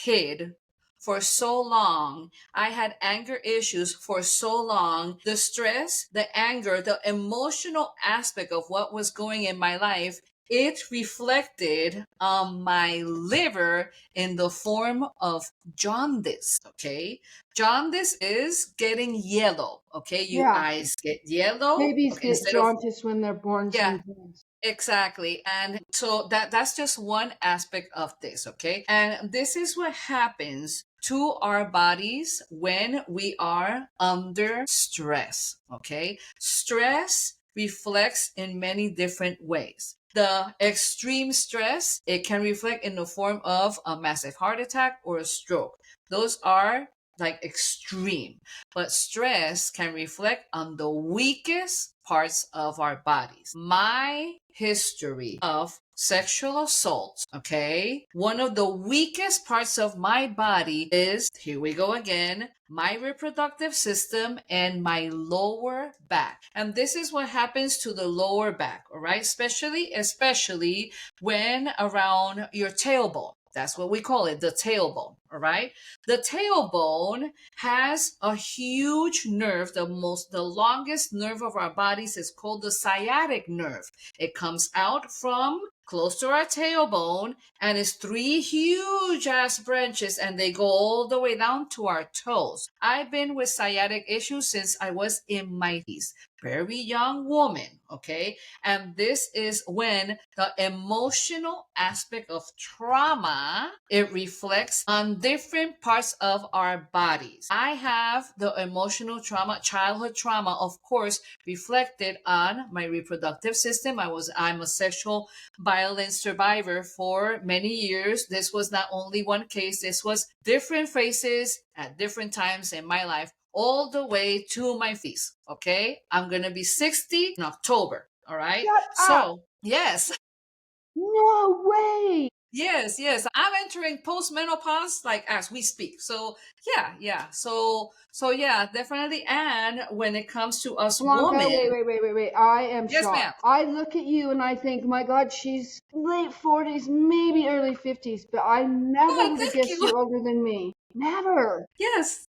hid for so long. I had anger issues for so long. The stress, the anger, the emotional aspect of what was going in my life, it reflected on my liver in the form of jaundice. Okay. Jaundice is getting yellow. Okay. Your Yeah. eyes get yellow. Babies Okay. get Instead of, jaundice when they're born yeah, sometimes. Exactly. And so that's just one aspect of this, okay? And this is what happens to our bodies when we are under stress, okay? Stress reflects in many different ways. The extreme stress, it can reflect in the form of a massive heart attack or a stroke. Those are like extreme. But stress can reflect on the weakest parts of our bodies. My history of sexual assault, okay? One of the weakest parts of my body is, here we go again, my reproductive system and my lower back. And this is what happens to the lower back, all right? Especially when around your tailbone. That's what we call it, the tailbone, all right? The tailbone has a huge nerve. The longest nerve of our bodies is called the sciatic nerve. It comes out from close to our tailbone and it's three huge ass branches and they go all the way down to our toes. I've been with sciatic issues since I was in my 30s. Very young woman, okay? And this is when the emotional aspect of trauma, it reflects on different parts of our bodies. I have the emotional trauma, childhood trauma, of course, reflected on my reproductive system. I'm a sexual violence survivor for many years. This was not only one case, this was different phases at different times in my life, all the way to my feast. Okay, I'm gonna be 60 in October. All right. Shut up! So yes, No way! yes, I'm entering postmenopause like as we speak. So yeah. So yeah, definitely. And when it comes to us Blanca, women, wait. I am yes, ma'am. shocked. I look at you and I think, my God, she's late 40s, maybe early 50s, but I never Oh, would have thank guessed you. you're older than me. Never.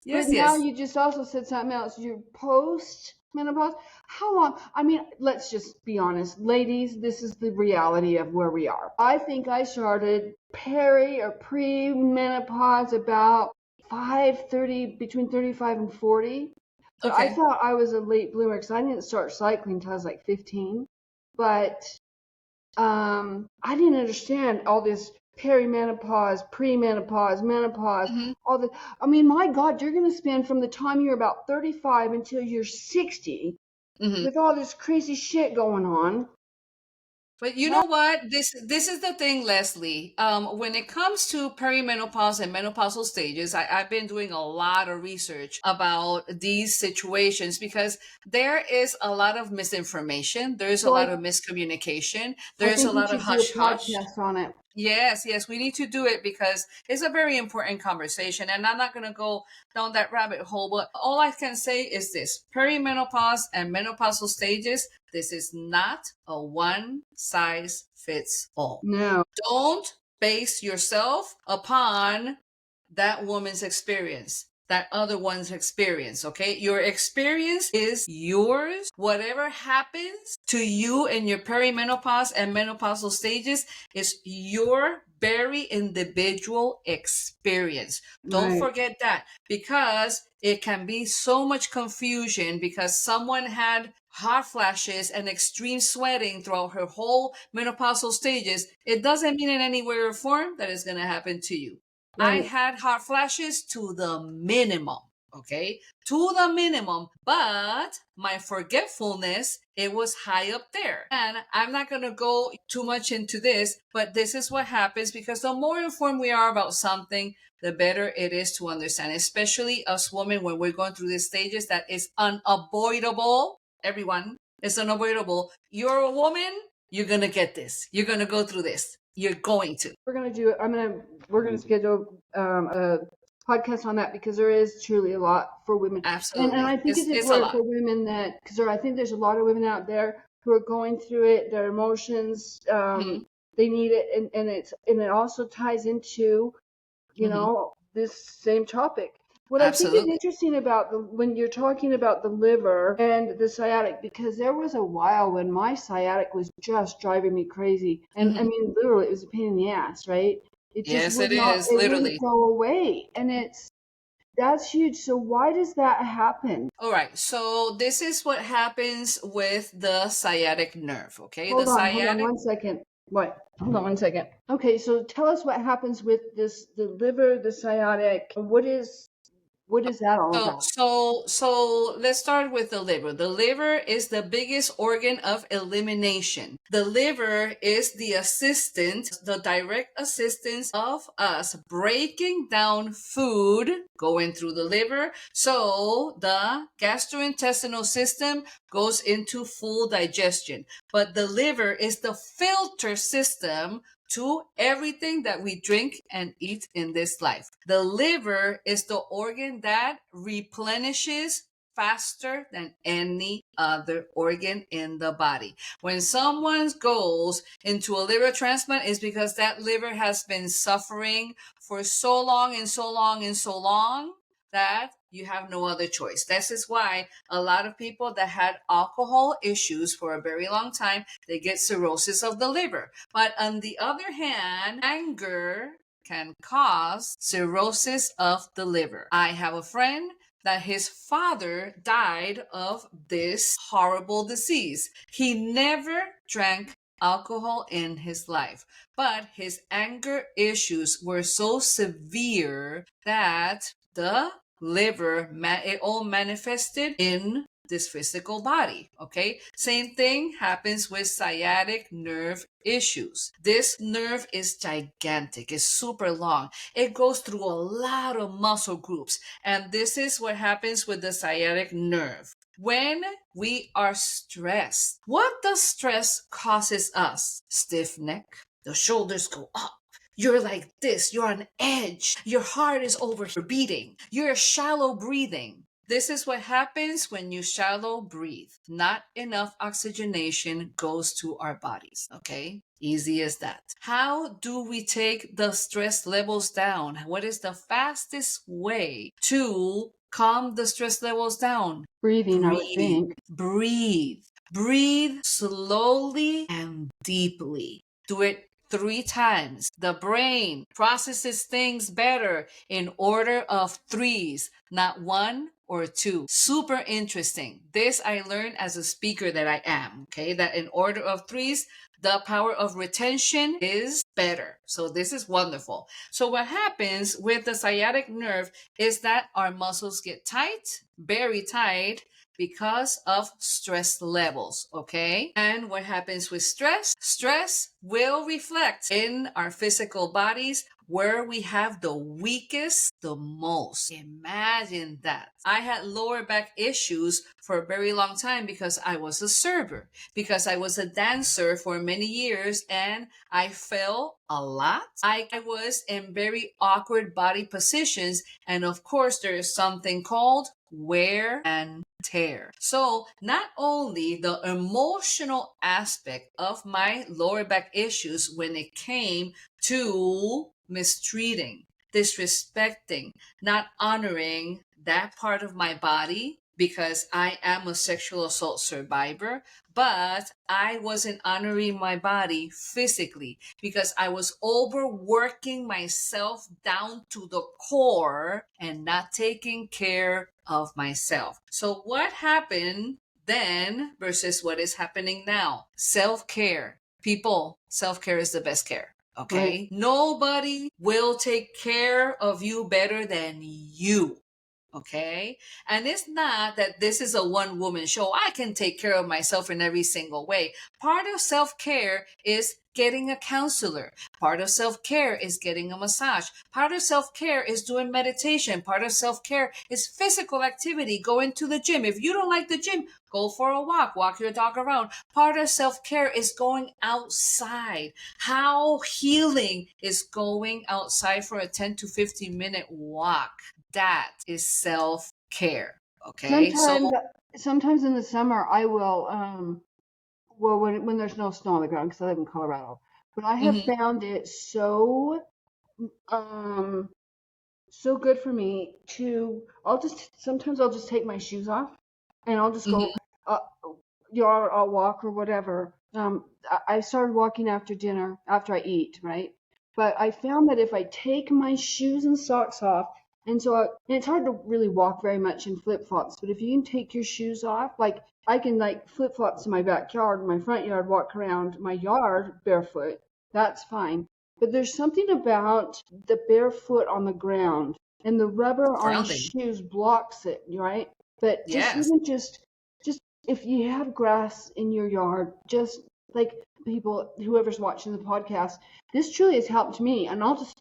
But now Yes. you just also said something else. You're post menopause. How long? I mean, let's just be honest. Ladies, this is the reality of where we are. I think I started peri or pre menopause about 5:30, between 35 and 40. But I Okay. thought I was a late bloomer because I didn't start cycling until I was like 15. But I didn't understand all this perimenopause, premenopause, menopause, hmm all the. I mean, my God, you're going to spend from the time you're about 35 until you're 60 hmm with all this crazy shit going on. But you know what? This is the thing, Lesley. When it comes to perimenopause and menopausal stages, I've been doing a lot of research about these situations because there is a lot of misinformation. There is a So lot of miscommunication. There I is a think we lot of should do a hush hush. podcast on it. Yes, we need to do it because it's a very important conversation. And I'm not going to go down that rabbit hole, but all I can say is this: perimenopause and menopausal stages, this is not a one size fits all. No, Don't base yourself upon that woman's experience, that other one's experience, okay? Your experience is yours. Whatever happens to you in your perimenopause and menopausal stages is your very individual experience. Don't right. forget that because it can be so much confusion because someone had hot flashes and extreme sweating throughout her whole menopausal stages. It doesn't mean in any way or form that it's going to happen to you. I Right. had hot flashes to the minimum, okay? To the minimum, but my forgetfulness, it was high up there. And I'm not going to go too much into this, but this is what happens because the more informed we are about something, the better it is to understand, especially us women when we're going through these stages that is unavoidable. Everyone, it's unavoidable. You're a woman, you're going to get this. You're going to go through this. You're going to. We're gonna do it. We're gonna schedule a podcast on that because there is truly a lot for women, and I Absolutely. think it's It's a important lot. for women that because I think there's a lot of women out there who are going through it. Their emotions, hmm they need it, and it also ties into hmm this same topic. What I think is Absolutely. interesting about when you're talking about the liver and the sciatic, because there was a while when my sciatic was just driving me crazy. And I hmm mean, literally, it was a pain in the ass, right? It just Yes, it is, it wouldn't literally. go away. And That's huge. So why does that happen? All right, so this is what happens with the sciatic nerve, okay? The Hold on sciatic, one second. What? Hold on one second. Okay, so tell us what happens with this, the liver, the sciatic. What is that all so about? so let's start with the liver. The liver is the biggest organ of elimination. The liver is the assistant, the direct assistance of us breaking down food going through the liver. So the gastrointestinal system goes into full digestion. But the liver is the filter system to everything that we drink and eat in this life. The liver is the organ that replenishes faster than any other organ in the body. When someone goes into a liver transplant, it's because that liver has been suffering for so long and so long and so long that you have no other choice. This is why a lot of people that had alcohol issues for a very long time, they get cirrhosis of the liver. But on the other hand, anger can cause cirrhosis of the liver. I have a friend that his father died of this horrible disease. He never drank alcohol in his life, but his anger issues were so severe that the liver, it all manifested in this physical body. Okay, same thing happens with sciatic nerve issues. This nerve is gigantic, it's super long, it goes through a lot of muscle groups, and this is what happens with the sciatic nerve. When we are stressed, what does stress causes us? Stiff neck, the shoulders go up, you're like this, you're on edge, your heart is overbeating, you're shallow breathing. This is what happens when you shallow breathe. Not enough oxygenation goes to our bodies, okay? Easy as that. How do we take the stress levels down? What is the fastest way to calm the stress levels down? Breathing, I would Breathe. think. Breathe. Breathe slowly and deeply. Do it 3 times. The brain processes things better in order of threes, not one or two. Super interesting. This I learned as a speaker that I am, okay? That in order of threes, the power of retention is better. So this is wonderful. So what happens with the sciatic nerve is that our muscles get tight, very tight, because of stress levels, okay? And what happens with stress? Stress will reflect in our physical bodies where we have the weakest the most. Imagine that. I had lower back issues for a very long time because I was a server, because I was a dancer for many years and I fell a lot. I was in very awkward body positions, and of course there is something called wear and tear. So not only the emotional aspect of my lower back issues when it came to mistreating, disrespecting, not honoring that part of my body because I am a sexual assault survivor, but I wasn't honoring my body physically because I was overworking myself down to the core and not taking care of myself. So what happened then versus what is happening now? Self-care. People, self-care is the best care. Okay. Right. Nobody will take care of you better than you. Okay. And it's not that this is a one woman show. I can take care of myself in every single way. Part of self care is getting a counselor. Part of self care is getting a massage. Part of self care is doing meditation. Part of self care is physical activity, going to the gym. If you don't like the gym, go for a walk your dog around. Part of self care is going outside. How healing is going outside for a 10 to 15 minute walk. That is self-care. Okay. So, Sometimes, sometimes in the summer, I will, well, when there's no snow on the ground, because I live in Colorado, but I have mhm, found it so, um, so good for me to, sometimes I'll just take my shoes off and I'll just go, mhm. uh, I'll walk or whatever. I started walking after dinner, after I eat, right? But I found that if I take my shoes and socks off And so and it's hard to really walk very much in flip-flops, but if you can take your shoes off, like I can like flip-flops in my backyard, in my front yard, walk around my yard barefoot, that's fine. But there's something about the barefoot on the ground, and the rubber on Grounding. shoes blocks it, right? But Yes. just if you have grass in your yard, just like people, whoever's watching the podcast, this truly has helped me. And I'll just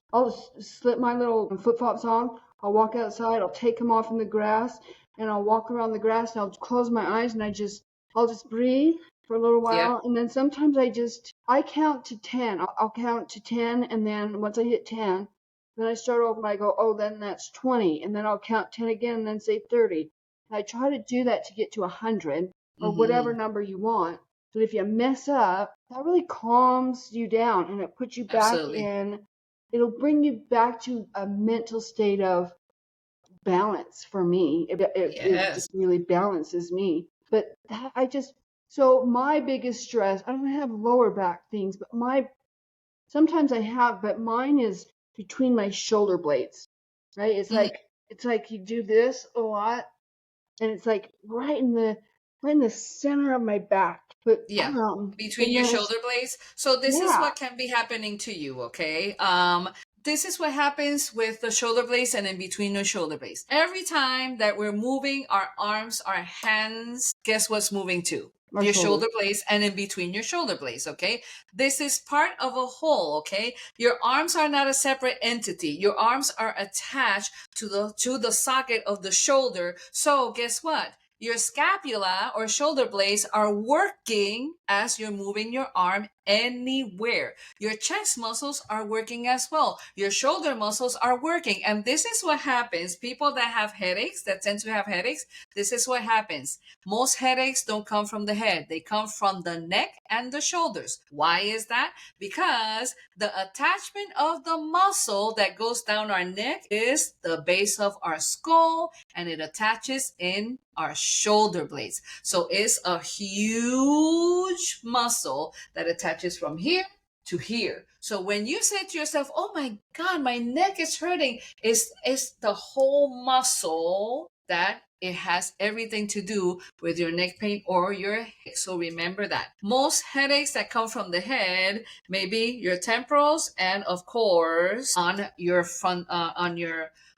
slip my little flip flops on. I'll walk outside. I'll take them off in the grass, and I'll walk around the grass. And I'll close my eyes, and I'll just breathe for a little Yeah. while, and then sometimes I count to 10. I'll count to 10, and then once I hit 10, then I start over and I go, oh, then that's 20, and then I'll count 10 again, and then say 30. And I try to do that to get to 100 or whatever Mm-hmm. number you want. But if you mess up, that really calms you down, and it puts you back Absolutely. in. It'll bring you back to a mental state of balance for me. It Yes. just really balances me. But so my biggest stress, I don't have lower back things, but sometimes I have, but mine is between my shoulder blades, right? Mhm. It's like you do this a lot, and it's like right in the center of my back. But Yeah, between and your then shoulder blades. So this is yeah, what can be happening to you, okay? This is what happens with the shoulder blades and in between the shoulder blades. Every time that we're moving our arms, our hands, guess what's moving to? my Your shoulder. shoulder blades and in between your shoulder blades, okay? This is part of a whole, okay? Your arms are not a separate entity. Your arms are attached to the socket of the shoulder. So guess what? Your scapula or shoulder blades are working as you're moving your arm anywhere. Your chest muscles are working as well. Your shoulder muscles are working. And this is what happens. People that have headaches, that tend to have headaches, this is what happens. Most headaches don't come from the head. They come from the neck and the shoulders. Why is that? Because the attachment of the muscle that goes down our neck is the base of our skull, and it attaches in our shoulder blades. So it's a huge muscle that attaches from here to here. So when you say to yourself, oh my God, my neck is hurting, it's the whole muscle that it has everything to do with your neck pain or your headache. So remember that. Most headaches that come from the head, maybe your temporals, and of course on your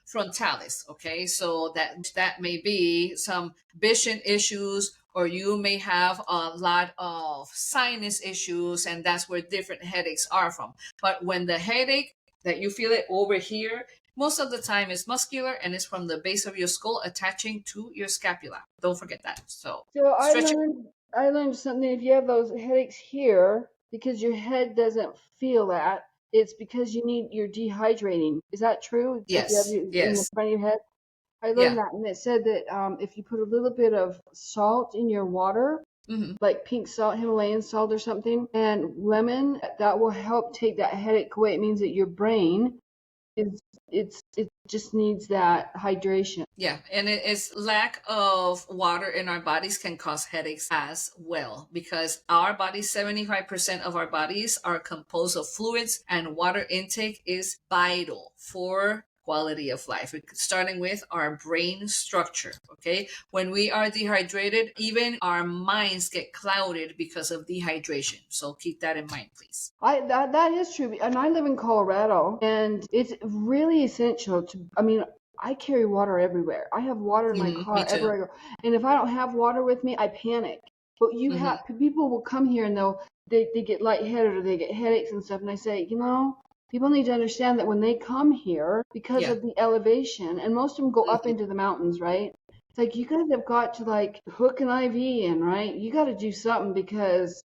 frontalis. Okay, so that may be some vision issues, or you may have a lot of sinus issues, and that's where different headaches are from. But when the headache that you feel it over here, most of the time is muscular and it's from the base of your skull attaching to your scapula. Don't forget that. So So stretch your I learned something. If you have those headaches here, because your head doesn't feel that, it's because you're dehydrating. Is that true? If you have yes, it in the yes, front of your head, I learned yeah. that, and it said that if you put a little bit of salt in your water, Mm-hmm. like pink salt, Himalayan salt or something, and lemon, that will help take that headache away. It means that your brain is it just needs that hydration. Yeah, and it is lack of water in our bodies can cause headaches as well, because our bodies, 75% of our bodies are composed of fluids, and water intake is vital for quality of life, starting with our brain structure. Okay, when we are dehydrated, even our minds get clouded because of dehydration. So keep that in mind, please. That is true, and I live in Colorado, and it's really essential to. I mean, I carry water everywhere. I have water in my Me car too. everywhere I go, and if I don't have water with me, I panic. But people will come here and they get lightheaded or they get headaches and stuff, and I say, people need to understand that when they come here, because Yeah. of the elevation, and most of them go up Mhm. into the mountains, right? It's like you guys have got to like hook an IV in, right? You got to do something because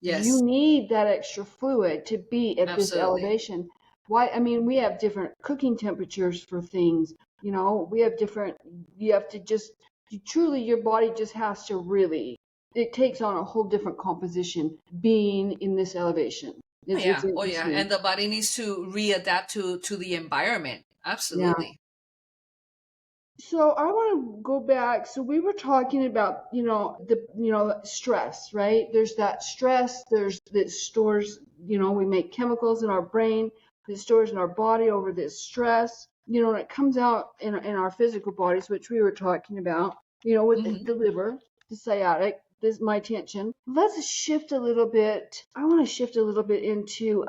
you Yes, need that extra fluid to be at this absolutely. elevation. Why? I mean, we have different cooking temperatures for things. We have different, you have to truly, your body just has to really, it takes on a whole different composition being in this elevation. Oh It's yeah, oh yeah, interesting. and the body needs to readapt to the environment. Yeah. Absolutely. So I want to go back. So we were talking about, stress, right? There's that stress, there's that stores, we make chemicals in our brain that stores in our body over this stress. it comes out in our physical bodies, which we were talking about, with the liver, the sciatic, my tension. Let's shift a little bit. I want to shift a little bit into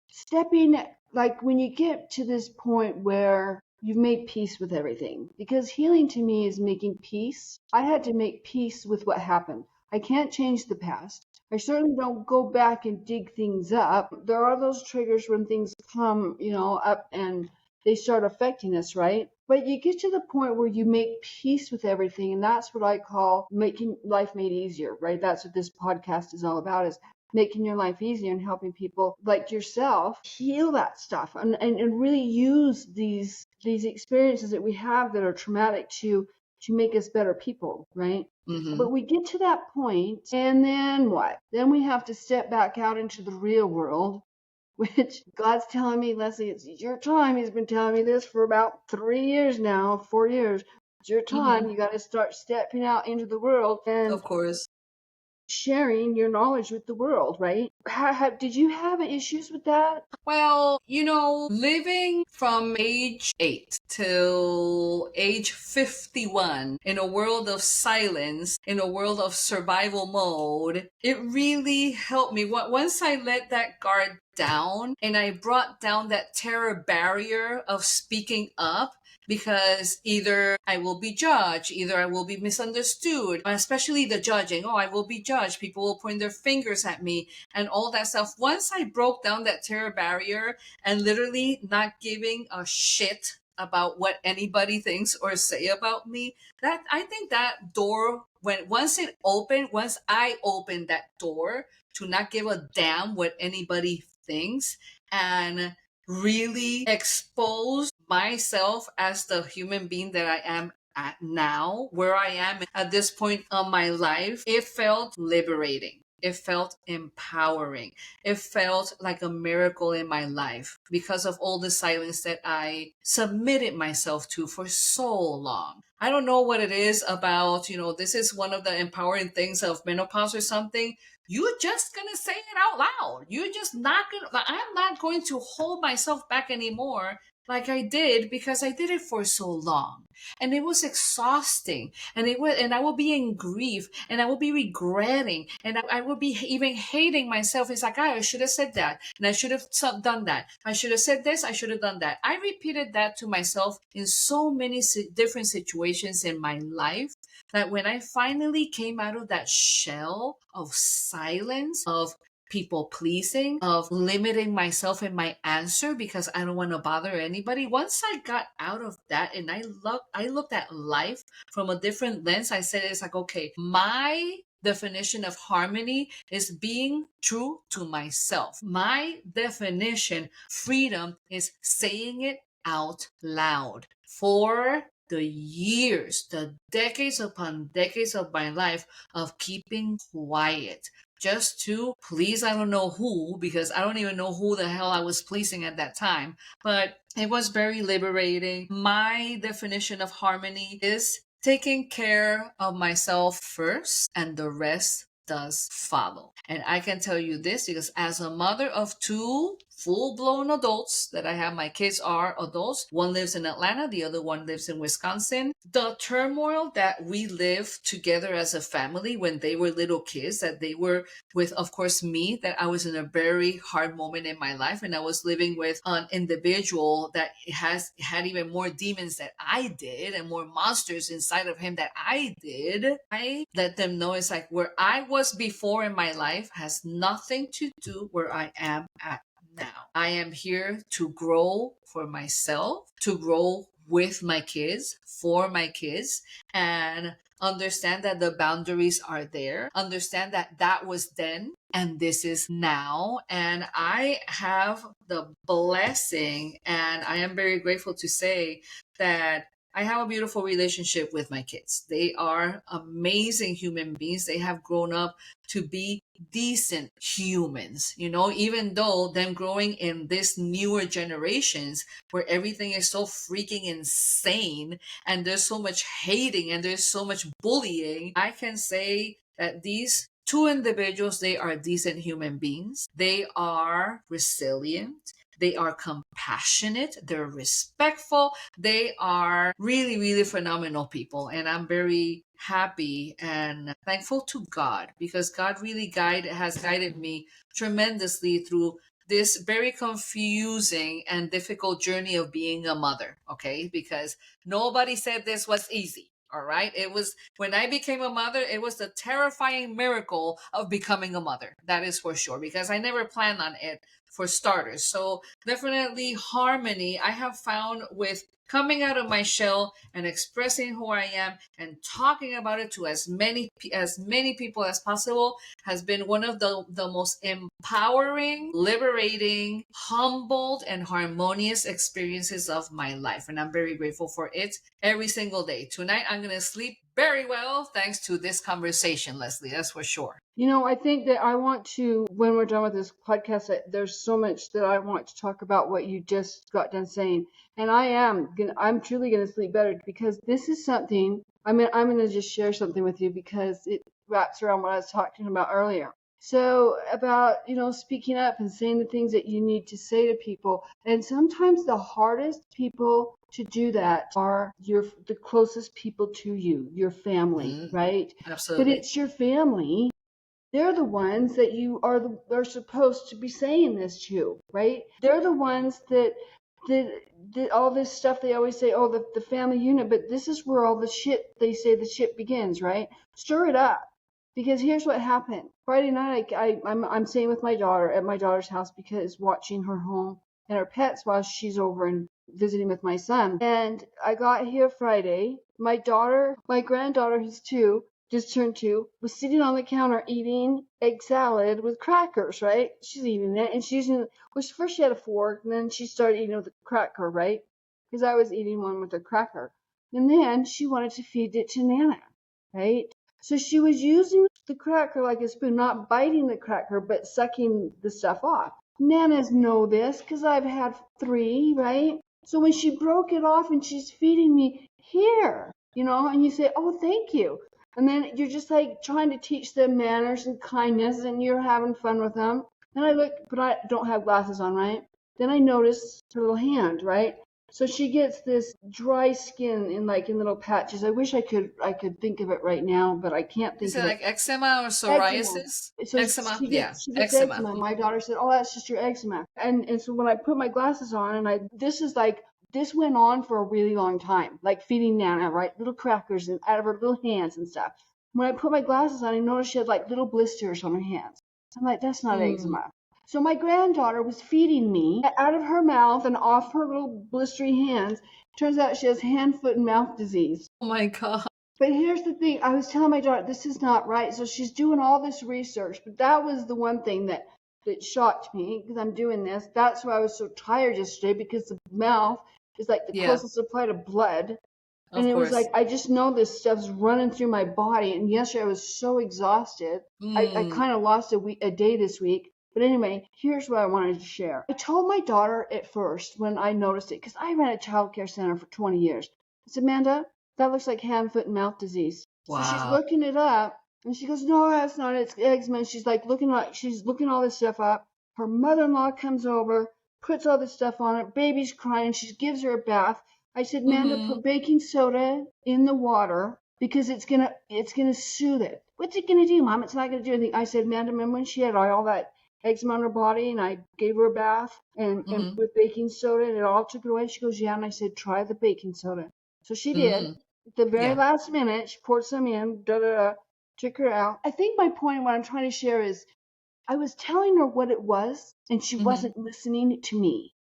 stepping, like when you get to this point where you've made peace with everything, because healing to me is making peace. I had to make peace with what happened. I can't change the past. I certainly don't go back and dig things up. There are those triggers when things come, up and they start affecting us, right? But you get to the point where you make peace with everything, and that's what I call making life made easier, right? That's what this podcast is all about, is making your life easier and helping people like yourself heal that stuff and really use these experiences that we have that are traumatic to make us better people, right? But we get to that point, and then what? Then we have to step back out into the real world, which God's telling me, Lesley, it's your time. He's been telling me this for about 3 years now, 4 years. It's your time. You got to start stepping out into the world and Of course. sharing your knowledge with the world, right? Did you have issues with that? Well, living from age 8 till age 51 in a world of silence, in a world of survival mode, it really helped me. Once I let that guard down and I brought down that terror barrier of speaking up, because either I will be judged, either I will be misunderstood, especially the judging. Oh, I will be judged. People will point their fingers at me and all that stuff. Once I broke down that terror barrier and literally not giving a shit about what anybody thinks or say about me, that I think that door, once I opened that door to not give a damn what anybody thinks and really expose myself as the human being that I am at now, where I am at this point of my life, it felt liberating. It felt empowering. It felt like a miracle in my life because of all the silence that I submitted myself to for so long. I don't know what it is about, this is one of the empowering things of menopause or something. You're just going to say it out loud. You're just not going to, I'm not going to hold myself back anymore like I did, because I did it for so long. And it was exhausting. And I will be in grief, and I will be regretting, and I will be even hating myself. It's like, I should have said that, and I should have done that. I should have said this, I should have done that. I repeated that to myself in so many different situations in my life, that when I finally came out of that shell of silence, of people pleasing, of limiting myself in my answer because I don't want to bother anybody. Once I got out of that and I looked at life from a different lens, I said, it's like, okay, my definition of harmony is being true to myself. My definition, freedom, is saying it out loud. For the years, the decades upon decades of my life of keeping quiet, just to please I don't know who, because I don't even know who the hell I was pleasing at that time. But it was very liberating. My definition of harmony is taking care of myself first, and the rest does follow. And I can tell you this because as a mother of 2 full-blown adults that I have, my kids are adults. One lives in Atlanta, the other one lives in Wisconsin. The turmoil that we lived together as a family when they were little kids, that they were with, of course, me, that I was in a very hard moment in my life, and I was living with an individual that had even more demons that I did and more monsters inside of him that I did. I let them know it's like where I was before in my life has nothing to do where I am at now. I am here to grow for myself, to grow with my kids, for my kids, and understand that the boundaries are there. Understand that that was then and this is now. And I have the blessing, and I am very grateful to say that I have a beautiful relationship with my kids. They are amazing human beings. They have grown up to be decent humans, even though them growing in this newer generations where everything is so freaking insane and there's so much hating and there's so much bullying. I can say that these 2 individuals, they are decent human beings. They are resilient. They are compassionate. They're respectful. They are really, really phenomenal people. And I'm very happy and thankful to God, because God really has guided me tremendously through this very confusing and difficult journey of being a mother. Okay. Because nobody said this was easy. All right. It was, when I became a mother, it was the terrifying miracle of becoming a mother. That is for sure, because I never planned on it, for starters. So definitely harmony I have found with coming out of my shell and expressing who I am and talking about it to as many people as possible has been one of the most empowering, liberating, humbled, and harmonious experiences of my life. And I'm very grateful for it every single day. Tonight, I'm going to sleep very well thanks to this conversation, Lesley. That's for sure. I think that I want to, when we're done with this podcast, there's so much that I want to talk about what you just got done saying. And I'm truly going to sleep better, because this is something, I'm going to just share something with you, because it wraps around what I was talking about earlier. So about, speaking up and saying the things that you need to say to people. And sometimes the hardest people to do that are the closest people to you, your family, right? Absolutely. But it's your family. They're the ones that you are supposed to be saying this to, right? They're the ones that all this stuff they always say, oh, the family unit, but this is where all the shit, they say the shit begins, right? Stir it up. Because here's what happened. Friday night, I'm staying with my daughter at my daughter's house, because watching her home and her pets while she's over and visiting with my son. And I got here Friday. My granddaughter, who's 2, just turned 2, was sitting on the counter eating egg salad with crackers, right? She's eating it, and first she had a fork, and then she started eating with a cracker, right? Because I was eating one with a cracker. And then she wanted to feed it to Nana, right? So she was using the cracker like a spoon, not biting the cracker, but sucking the stuff off. Nanas know this, because I've had 3, right? So when she broke it off and she's feeding me, here, and you say, oh, thank you. And then you're just like trying to teach them manners and kindness, and you're having fun with them. Then I look, but I don't have glasses on, right? Then I notice her little hand, right? So she gets this dry skin in little patches. I wish I could think of it right now, but I can't think Is of it it. like eczema or psoriasis? So eczema, she gets eczema. My daughter said, "Oh, that's just your eczema." And so when I put my glasses on, and this went on for a really long time, like feeding Nana, right? Little crackers and out of her little hands and stuff. When I put my glasses on, I noticed she had like little blisters on her hands. I'm like, that's not eczema. So my granddaughter was feeding me out of her mouth and off her little blistery hands. Turns out she has hand, foot, and mouth disease. Oh my God. But here's the thing. I was telling my daughter, this is not right. So she's doing all this research. But that was the one thing that shocked me, because I'm doing this. That's why I was so tired yesterday, because the mouth is like the closest supply to blood. And it was like, I just know this stuff's running through my body. And yesterday I was so exhausted. I kind of lost a day this week. But anyway, here's what I wanted to share. I told my daughter at first when I noticed it, because I ran a child care center for 20 years. I said, Amanda, that looks like hand, foot, and mouth disease. Wow. So she's looking it up, and she goes, no, that's not, it's eczema. And she's looking all this stuff up. Her mother-in-law comes over, puts all this stuff on it. Baby's crying. She gives her a bath. I said, Amanda, put baking soda in the water, because it's gonna soothe it. What's it gonna do, Mom? It's not gonna do anything. I said, Amanda, remember when she had all that eczema on her body, and I gave her a bath and with baking soda, and it all took it away? She goes, yeah. And I said, try the baking soda. So she did. At the very last minute, she poured some in, took her out. I think my point, what I'm trying to share, is I was telling her what it was, and she wasn't listening to me.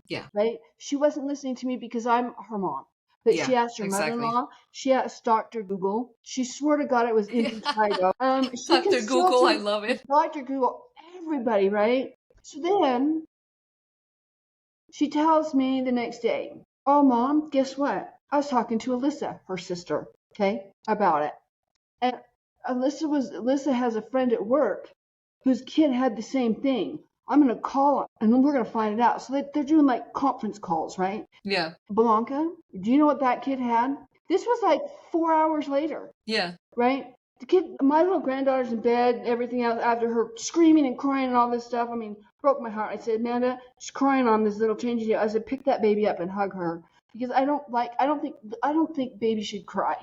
Yeah. Right? She wasn't listening to me because I'm her mom. But she asked her mother-in-law. She asked Dr. Google. She swore to God it was in Chicago. Dr. Google, I love it. Dr. Google, everybody, right? So then she tells me the next day, oh, Mom, guess what? I was talking to Alyssa, her sister, okay, about it. And Alyssa has a friend at work whose kid had the same thing. I'm going to call her, and then we're going to find it out. So they're doing like conference calls, right? Yeah. Blanca, do you know what that kid had? This was like 4 hours later. Yeah. Right? my little granddaughter's in bed, everything else, after her screaming and crying and all this stuff. I mean, broke my heart. I said, Amanda, she's crying on this little change. I said, pick that baby up and hug her, because I don't think babies should cry.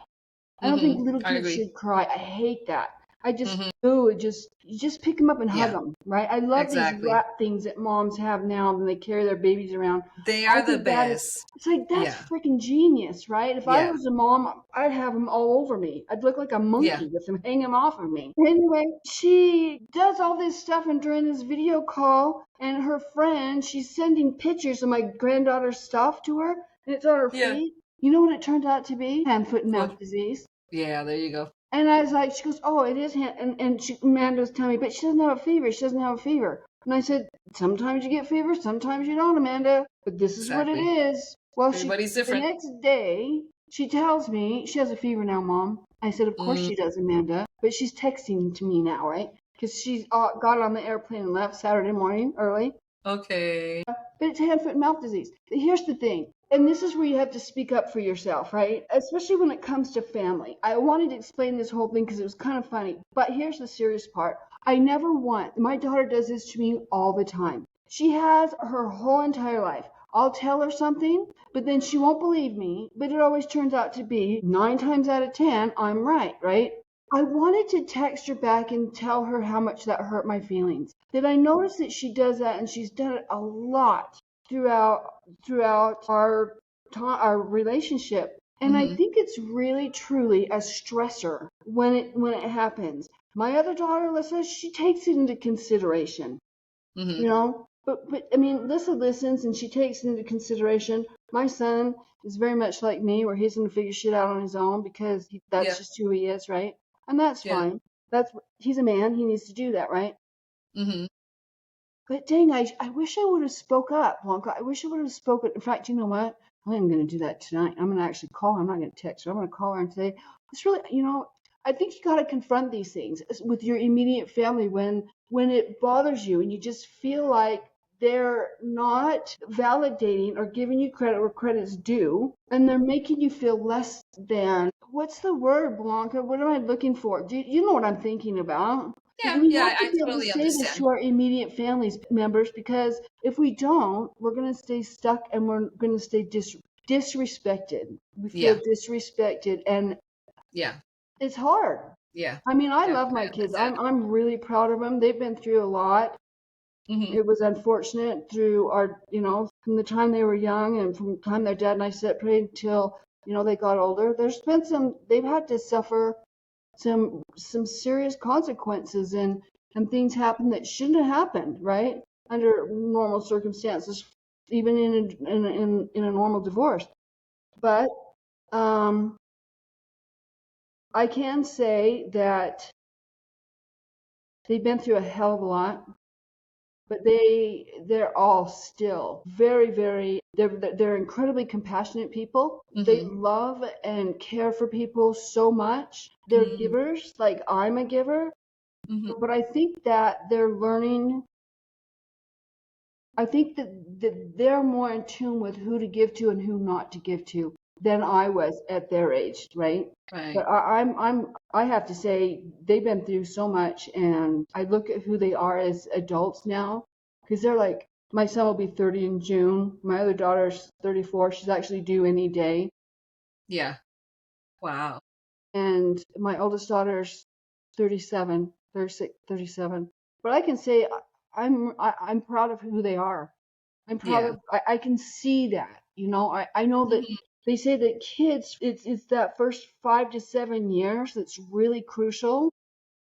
I don't think little I kids agree. should cry. I hate that. I just you just pick them up and hug Yeah, them, right? I love these exactly. wrap things that moms have now when they carry their babies around. They I are the think that is, best. it's like, that's Yeah, freaking genius, right? If I yeah, was a mom, I'd have them all over me. I'd look like a yeah, monkey with them hanging off of me. Anyway, she does all this stuff, and during this video call, and her friend, she's sending pictures of my granddaughter's stuff to her, and it's on her yeah. feed. You know what it turned out to be? Hand, foot, and What? mouth disease. Yeah, there you go. And I was like, she goes, oh, it is hand. And Amanda was telling me, but she doesn't have a fever. She doesn't have a fever. And I said, sometimes you get fever, sometimes you don't, Amanda. But this is what it Exactly. is. Well, Everybody's the different. next day, she tells me she has a fever now, Mom. I said, of course she does, Amanda. But she's texting to me now, right? Because she's got on the airplane and left Saturday morning early. Okay. But it's hand, foot, and mouth disease. But here's the thing, and this is where you have to speak up for yourself, right? Especially when it comes to family. I wanted to explain this whole thing because it was kind of funny. But here's the serious part. I never want, my daughter does this to me all the time. She has her whole entire life. I'll tell her something, but then she won't believe me. But it always turns out to be 9 times out of 10, I'm right, right? I wanted to text her back and tell her how much that hurt my feelings. Did I notice that she does that, and she's done it a lot throughout our relationship. And I think it's really truly a stressor when it happens. My other daughter, Alyssa, she takes it into consideration, you know. But I mean, Alyssa listens and she takes it into consideration. My son is very much like me, where he's going to figure shit out on his own because that's Yeah, just who he is, right? And that's yeah. fine. He's a man. He needs to do that, right? Mm-hmm. But dang, I wish I would have spoke up, Blanca. I wish I would have spoken. In fact, you know what? I am going to do that tonight. I'm going to actually call her. I'm not going to text her. I'm going to call her and say, it's really, I think you got to confront these things with your immediate family when it bothers you and you just feel like they're not validating or giving you credit where credit's due, and they're making you feel less than. What's the word, Blanca? What am I looking for? Do you know what I'm thinking about? Yeah, We yeah, have to I be able to totally say this understand. to our immediate families members, because if we don't, we're going to stay stuck and we're going to stay disrespected. We feel Yeah, disrespected, and yeah, it's hard. yeah, I mean, I yeah. love I my kids. understand. I'm really proud of them. They've been through a lot. Mm-hmm. It was unfortunate through from the time they were young and from the time their dad and I separated till, they got older. They've had to suffer some serious consequences, and things happen that shouldn't have happened, right? Under normal circumstances, even in a normal divorce. But I can say that they've been through a hell of a lot, but they're all still very, very, they're incredibly compassionate people. They Mm-hmm. love and care for people so much. They're Mm-hmm. givers, like I'm a giver. Mm-hmm. But I think that they're learning. I think that they're more in tune with who to give to and who not to give to than I was at their age, right? Right. But I have to say they've been through so much, and I look at who they are as adults now, because they're like, my son will be 30 in June. My other daughter's 34. She's actually due any day. Yeah. Wow. And my oldest daughter's 37, 36, 37. But I can say I'm proud of who they are. I'm proud Yeah. of, I can see that, I know that Mm-hmm. they say that kids, it's that first 5 to 7 years that's really crucial.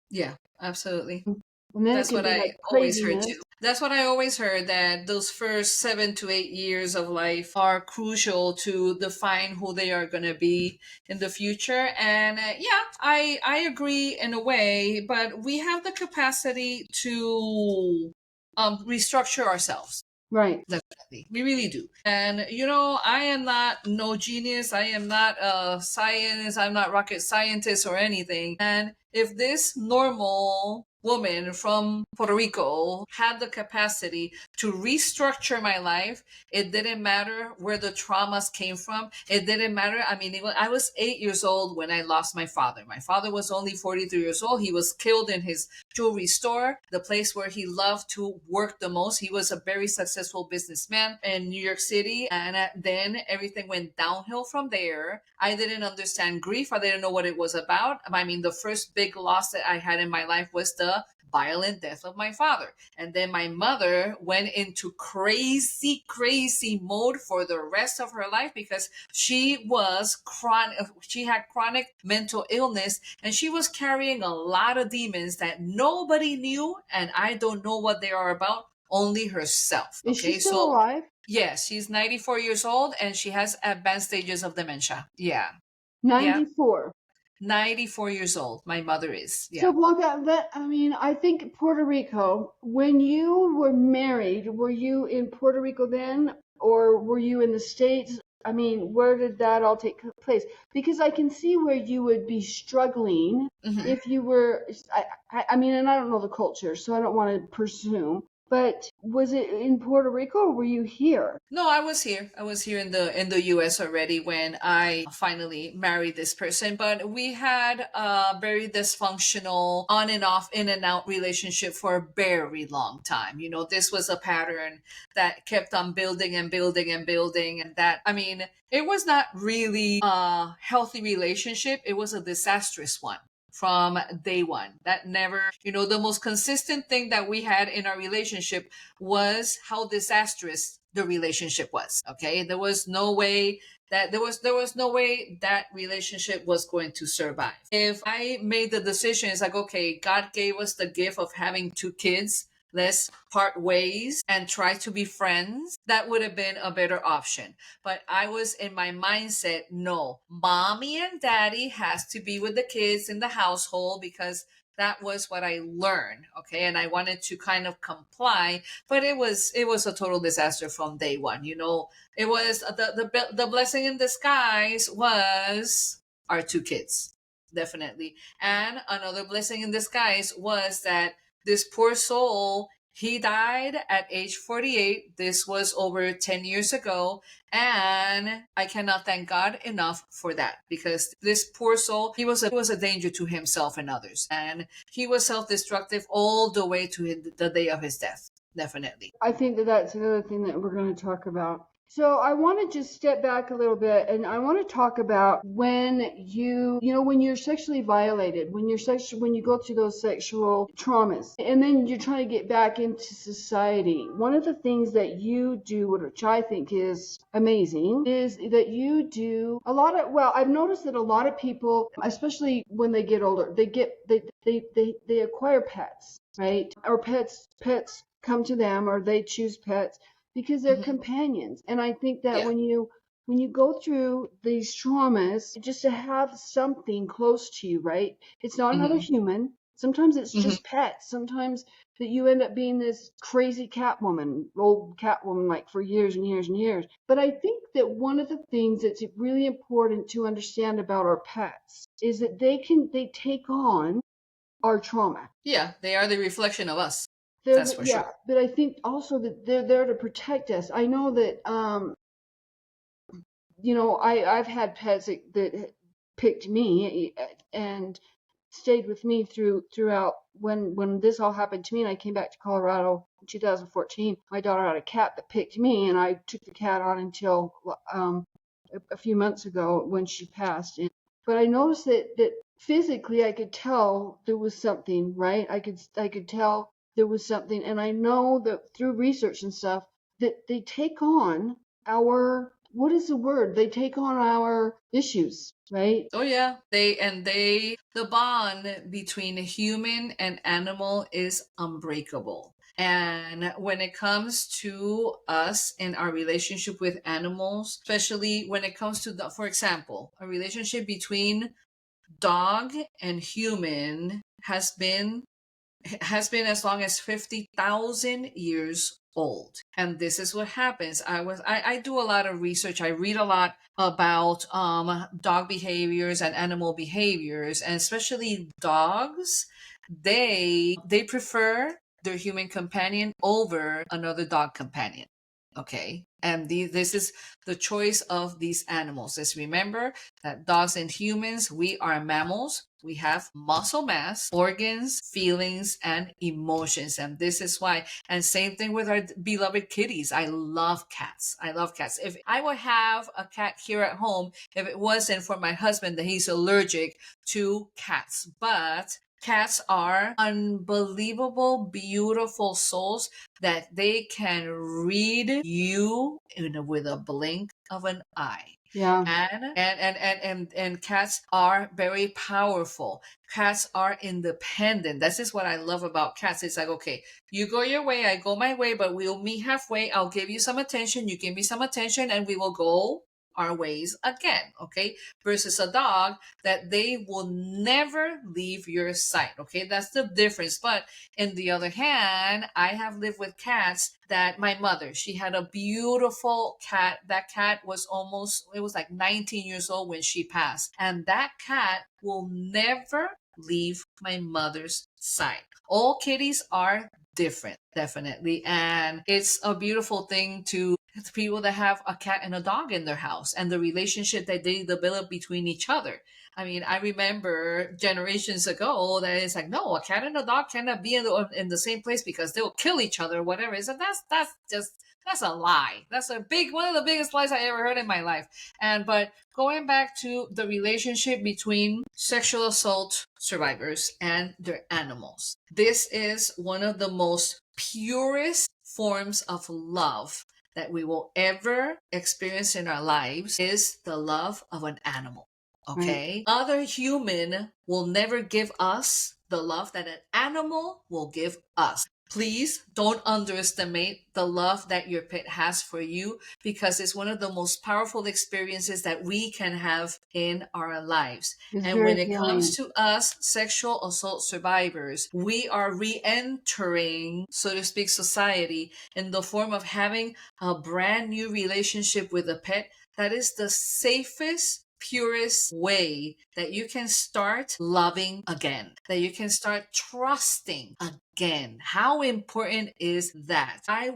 Yeah, absolutely. And then it That's can what be I like always heard craziness. too. That's what I always heard, that those first 7 to 8 years of life are crucial to define who they are going to be in the future. And yeah, I agree in a way, but we have the capacity to restructure ourselves. Right. Definitely. We really do. And, I am not no genius. I am not a scientist. I'm not rocket scientist or anything. And if this normal woman from Puerto Rico had the capacity to restructure my life. It didn't matter where the traumas came from. It didn't matter. I mean, I was 8 years old when I lost my father. My father was only 43 years old. He was killed in his jewelry store, the place where he loved to work the most. He was a very successful businessman in New York City. And then everything went downhill from there. I didn't understand grief. I didn't know what it was about. I mean, the first big loss that I had in my life was the violent death of my father. And then my mother went into crazy mode for the rest of her life because she had chronic mental illness, and she was carrying a lot of demons that nobody knew, and I don't know what they are about, only herself. Is she still alive? Yes, she's 94 years old and she has advanced stages of dementia. Yeah. 94. 94 years old, my mother is. Yeah. So Blanca, I think Puerto Rico, when you were married, were you in Puerto Rico then, or were you in the States? I mean, where did that all take place? Because I can see where you would be struggling if you were, I mean, and I don't know the culture, so I don't want to presume. But was it in Puerto Rico or were you here? No, I was here. I was here in the US already when I finally married this person. But we had a very dysfunctional on and off, in and out relationship for a very long time. You know, this was a pattern that kept on building and building and building. And that, I mean, it was not really a healthy relationship. It was a disastrous one from day one. That never, the most consistent thing that we had in our relationship was how disastrous the relationship was. Okay. There was no way that relationship was going to survive. If I made the decision, it's like, okay, God gave us the gift of having 2 kids. Let's part ways and try to be friends. That would have been a better option. But I was in my mindset, no, mommy and daddy has to be with the kids in the household because that was what I learned. Okay. And I wanted to kind of comply, but it was a total disaster from day one. It was the blessing in disguise was our 2 kids. Definitely. And another blessing in disguise was that this poor soul, he died at age 48. This was over 10 years ago. And I cannot thank God enough for that, because this poor soul, he was a danger to himself and others. And he was self-destructive all the way to the day of his death. Definitely. I think that's another thing that we're going to talk about. So I want to just step back a little bit, and I want to talk about when when you're sexually violated, when you go through those sexual traumas, and then you're trying to get back into society. One of the things that you do, which I think is amazing, is that you do a lot of, I've noticed that a lot of people, especially when they get older, they acquire pets, right? Or pets come to them, or they choose pets because they're companions. And I think that when you go through these traumas, just to have something close to you, right? It's not another human. Sometimes it's just pets. Sometimes that you end up being this crazy old Catwoman, like for years and years and years. But I think that one of the things that's really important to understand about our pets is that they take on our trauma. Yeah, they are the reflection of us. That's for sure. But I think also that they're there to protect us. I know that, I've had pets that picked me and stayed with me throughout when this all happened to me, and I came back to Colorado in 2014. My daughter had a cat that picked me, and I took the cat on until a few months ago when she passed. But I noticed that physically I could tell there was something, right? I could tell there was something, and I know that through research and stuff that they take on they take on our issues, right? Oh yeah, the bond between a human and animal is unbreakable. And when it comes to us and our relationship with animals, especially when it comes to for example, a relationship between dog and human has been as long as 50,000 years old. And this is what happens. I do a lot of research. I read a lot about dog behaviors and animal behaviors, and especially dogs they prefer their human companion over another dog companion. Okay. And this is the choice of these animals. Let's remember that dogs and humans, we are mammals. We have muscle mass, organs, feelings, and emotions. And this is why. And same thing with our beloved kitties. I love cats. I love cats. If I would have a cat here at home, if it wasn't for my husband that he's allergic to cats. But cats are unbelievable, beautiful souls that they can read you with a blink of an eye. Yeah. And cats are very powerful. Cats are independent. This is what I love about cats. It's like, okay, you go your way, I go my way, but we'll meet halfway. I'll give you some attention, you give me some attention, and we will go our ways again. Okay, versus a dog that they will never leave your sight. Okay, that's the difference. But in the other hand, I have lived with cats that my mother, she had a beautiful cat. That cat was it was like 19 years old when she passed. And that cat will never leave my mother's side. All kitties are different, definitely. And it's a beautiful thing to people that have a cat and a dog in their house and the relationship that they develop between each other. I mean, I remember generations ago that it's like, no, a cat and a dog cannot be in the same place because they'll kill each other or whatever. So that's a lie. That's one of the biggest lies I ever heard in my life. But going back to the relationship between sexual assault survivors and their animals, this is one of the most purest forms of love that we will ever experience in our lives is the love of an animal. Okay. Right. Other human will never give us the love that an animal will give us. Please don't underestimate the love that your pet has for you, because it's one of the most powerful experiences that we can have in our lives. And when it comes to us, sexual assault survivors, we are re-entering, so to speak, society in the form of having a brand new relationship with a pet that is the safest, purest way that you can start loving again, that you can start trusting again. How important is that? I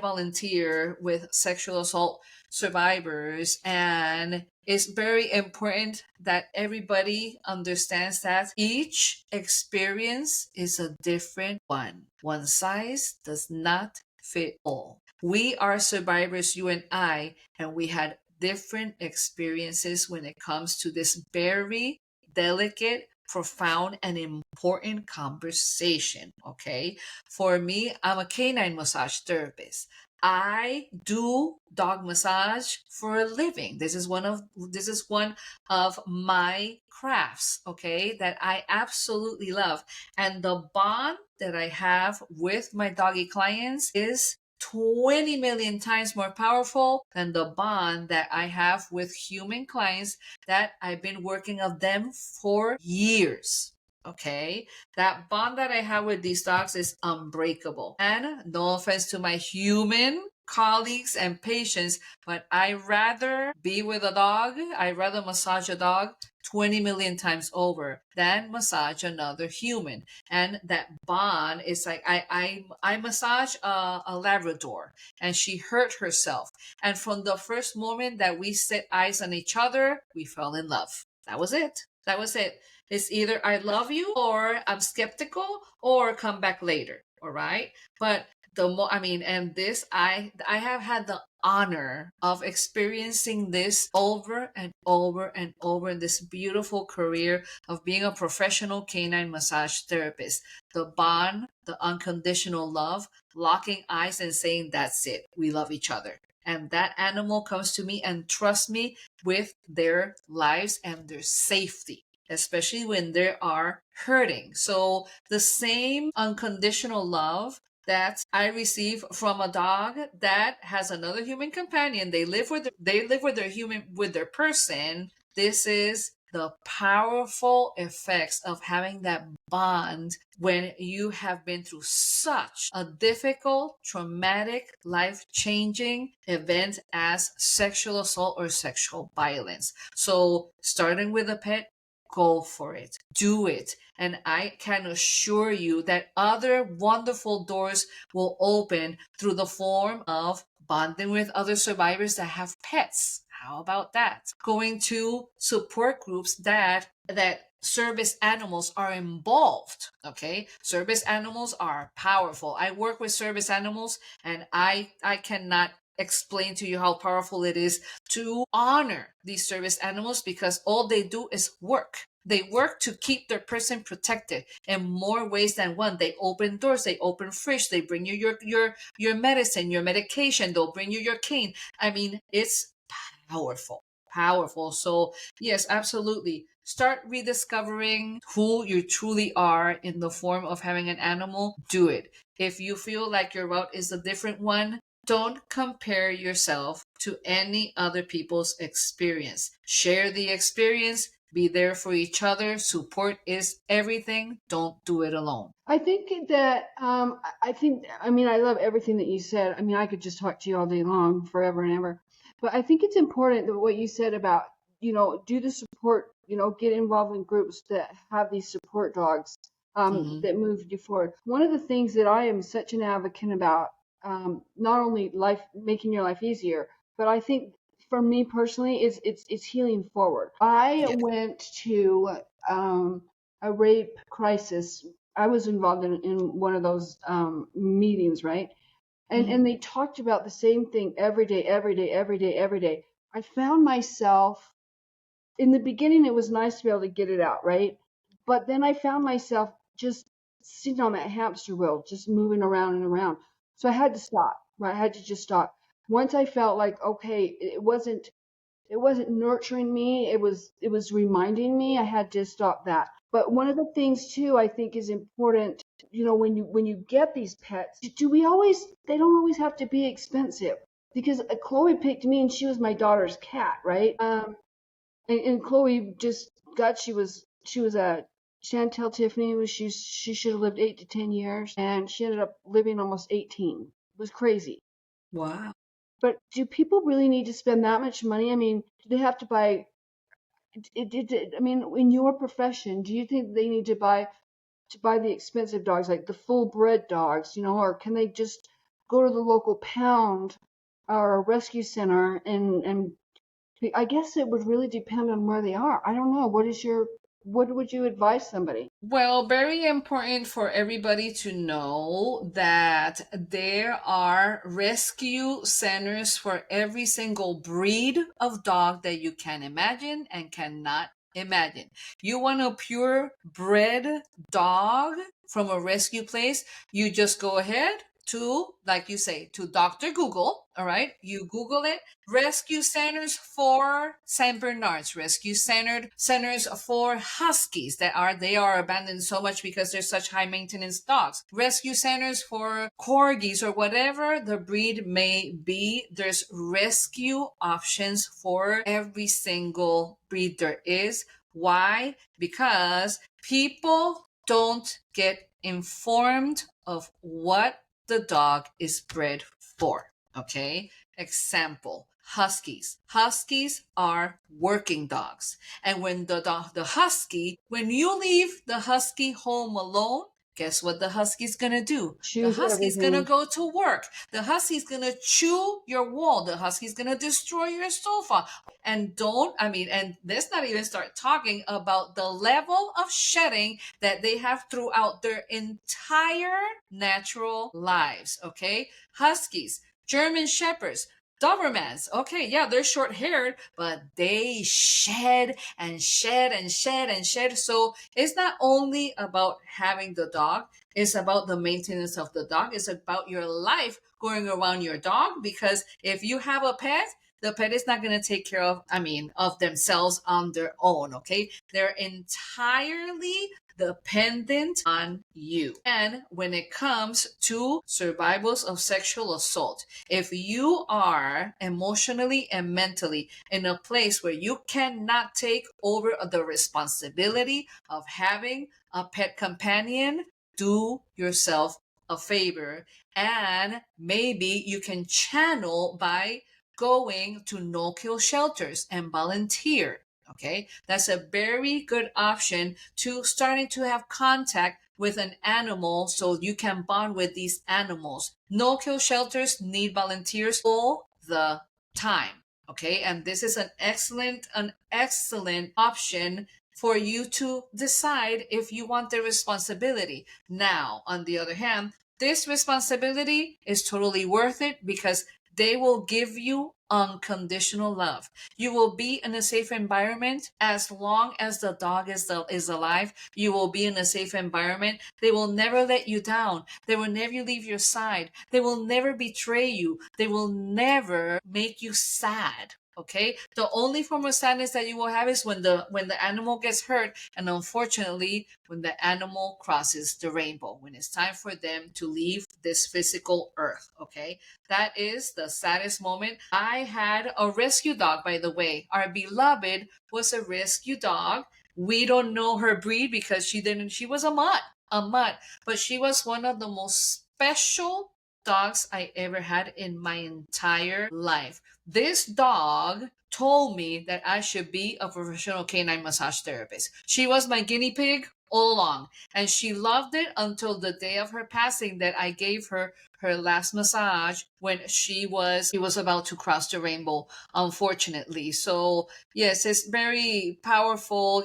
volunteer with sexual assault survivors, and it's very important that everybody understands that each experience is a different one. One size does not fit all. We are survivors, you and I, and we had different experiences when it comes to this very delicate, profound, and important conversation. Okay. For me, I'm a canine massage therapist. I do dog massage for a living. This is one of my crafts, okay, that I absolutely love. And the bond that I have with my doggy clients is 20 million times more powerful than the bond that I have with human clients that I've been working with them for years. Okay, that bond that I have with these dogs is unbreakable. And no offense to my human colleagues and patients, but I rather be with a dog, I rather massage a dog 20 million times over than massage another human. And that bond is like, I massage a Labrador, and she hurt herself. And from the first moment that we set eyes on each other, we fell in love. That was it. That was it. It's either I love you, or I'm skeptical, or come back later. All right. But I have had the honor of experiencing this over and over and over in this beautiful career of being a professional canine massage therapist. The bond, the unconditional love, locking eyes and saying, that's it. We love each other. And that animal comes to me and trusts me with their lives and their safety, especially when they are hurting. So the same unconditional love that I receive from a dog that has another human companion, they live with their person. This is the powerful effects of having that bond when you have been through such a difficult, traumatic, life-changing event as sexual assault or sexual violence. So starting with a pet, go for it. Do it. And I can assure you that other wonderful doors will open through the form of bonding with other survivors that have pets. How about that? Going to support groups that service animals are involved. Okay, service animals are powerful. I work with service animals, and I cannot explain to you how powerful it is to honor these service animals, because all they do is work. They work to keep their person protected in more ways than one. They open doors, they open fridge, they bring you your medicine, your medication, they'll bring you your cane. I mean, it's powerful. So yes, absolutely. Start rediscovering who you truly are in the form of having an animal. Do it. If you feel like your route is a different one, don't compare yourself to any other people's experience. Share the experience. Be there for each other. Support is everything. Don't do it alone. I think that I mean, I love everything that you said. I mean, I could just talk to you all day long, forever and ever. But I think it's important that what you said about, do the support, get involved in groups that have these support dogs that move you forward. One of the things that I am such an advocate about, not only making your life easier, but I think for me personally, it's healing forward. I went to a rape crisis. I was involved in one of those meetings, right? And they talked about the same thing every day. I found myself, in the beginning, it was nice to be able to get it out, right? But then I found myself just sitting on that hamster wheel, just moving around and around. So I had to stop, right? I had to just stop. Once I felt like, okay, it wasn't nurturing me, it was reminding me, I had to stop that. But one of the things too, I think is important, when you get these pets, they don't always have to be expensive, because Chloe picked me and she was my daughter's cat, right? And Chloe just got, she was a Chantel Tiffany, she should have lived 8 to 10 years, and she ended up living almost 18. It was crazy. Wow. But do people really need to spend that much money? I mean, do they have to buy? I mean, in your profession, do you think they need to buy the expensive dogs, like the full bred dogs, or can they just go to the local pound or a rescue center and I guess it would really depend on where they are. I don't know. What would you advise somebody? Well, very important for everybody to know that there are rescue centers for every single breed of dog that you can imagine and cannot imagine. You want a purebred dog from a rescue place, you just go ahead to, like you say, to Dr. Google, all right? You Google it, rescue centers for Saint Bernards, rescue centers for Huskies they are abandoned so much because they're such high maintenance dogs, rescue centers for Corgis or whatever the breed may be. There's rescue options for every single breed there is. Why? Because people don't get informed of what the dog is bred for. Okay? Example, Huskies. Huskies are working dogs. And when the husky, when you leave the husky home alone, guess what the husky's gonna do? Choose The husky's everything. gonna go to work. The husky's gonna chew your wall. The husky's gonna destroy your sofa. And let's not even start talking about the level of shedding that they have throughout their entire natural lives. Okay? Huskies, German Shepherds, Dobermans. Okay, yeah, they're short haired, but they shed and shed and shed and shed. So it's not only about having the dog, it's about the maintenance of the dog. It's about your life going around your dog, because if you have a pet, the pet is not going to take care of themselves on their own. Okay. They're entirely dependent on you. And when it comes to survivors of sexual assault, if you are emotionally and mentally in a place where you cannot take over the responsibility of having a pet companion, do yourself a favor, and maybe you can channel by going to no-kill shelters and volunteer. Okay, that's a very good option to starting to have contact with an animal so you can bond with these animals. No kill shelters need volunteers all the time. Okay, and this is an excellent option for you to decide if you want the responsibility. Now, on the other hand, this responsibility is totally worth it because they will give you unconditional love. You will be in a safe environment as long as the dog is alive. You will be in a safe environment. They will never let you down. They will never leave your side. They will never betray you. They will never make you sad. Okay, the only form of sadness that you will have is when the animal gets hurt, and unfortunately when the animal crosses the rainbow, when it's time for them to leave this physical earth. Okay, that is the saddest moment. I had a rescue dog, by the way. Our beloved was a rescue dog. We don't know her breed because she was a mutt, but she was one of the most special dogs I ever had in my entire life. This dog told me that I should be a professional canine massage therapist. She was my guinea pig all along, and she loved it until the day of her passing that I gave her last massage when she was about to cross the rainbow, unfortunately. So yes, it's very powerful,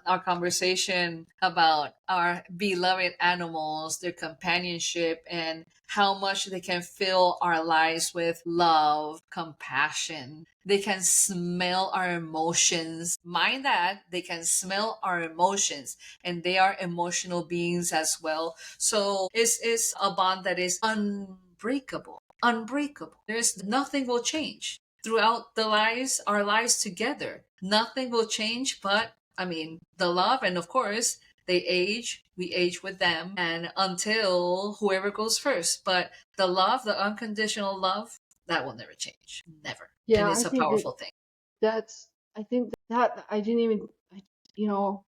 our conversation about our beloved animals, their companionship, and how much they can fill our lives with love, compassion. They can smell our emotions. Mind that, they can smell our emotions, and they are emotional beings as well. So it's a bond that is unbreakable. Unbreakable. There's nothing will change throughout our lives together. Nothing will change, but I mean, the love, and of course, they age, we age with them, and until whoever goes first. But the love, the unconditional love, that will never change. Never. And Yeah, it's a powerful thing. I think that I didn't even,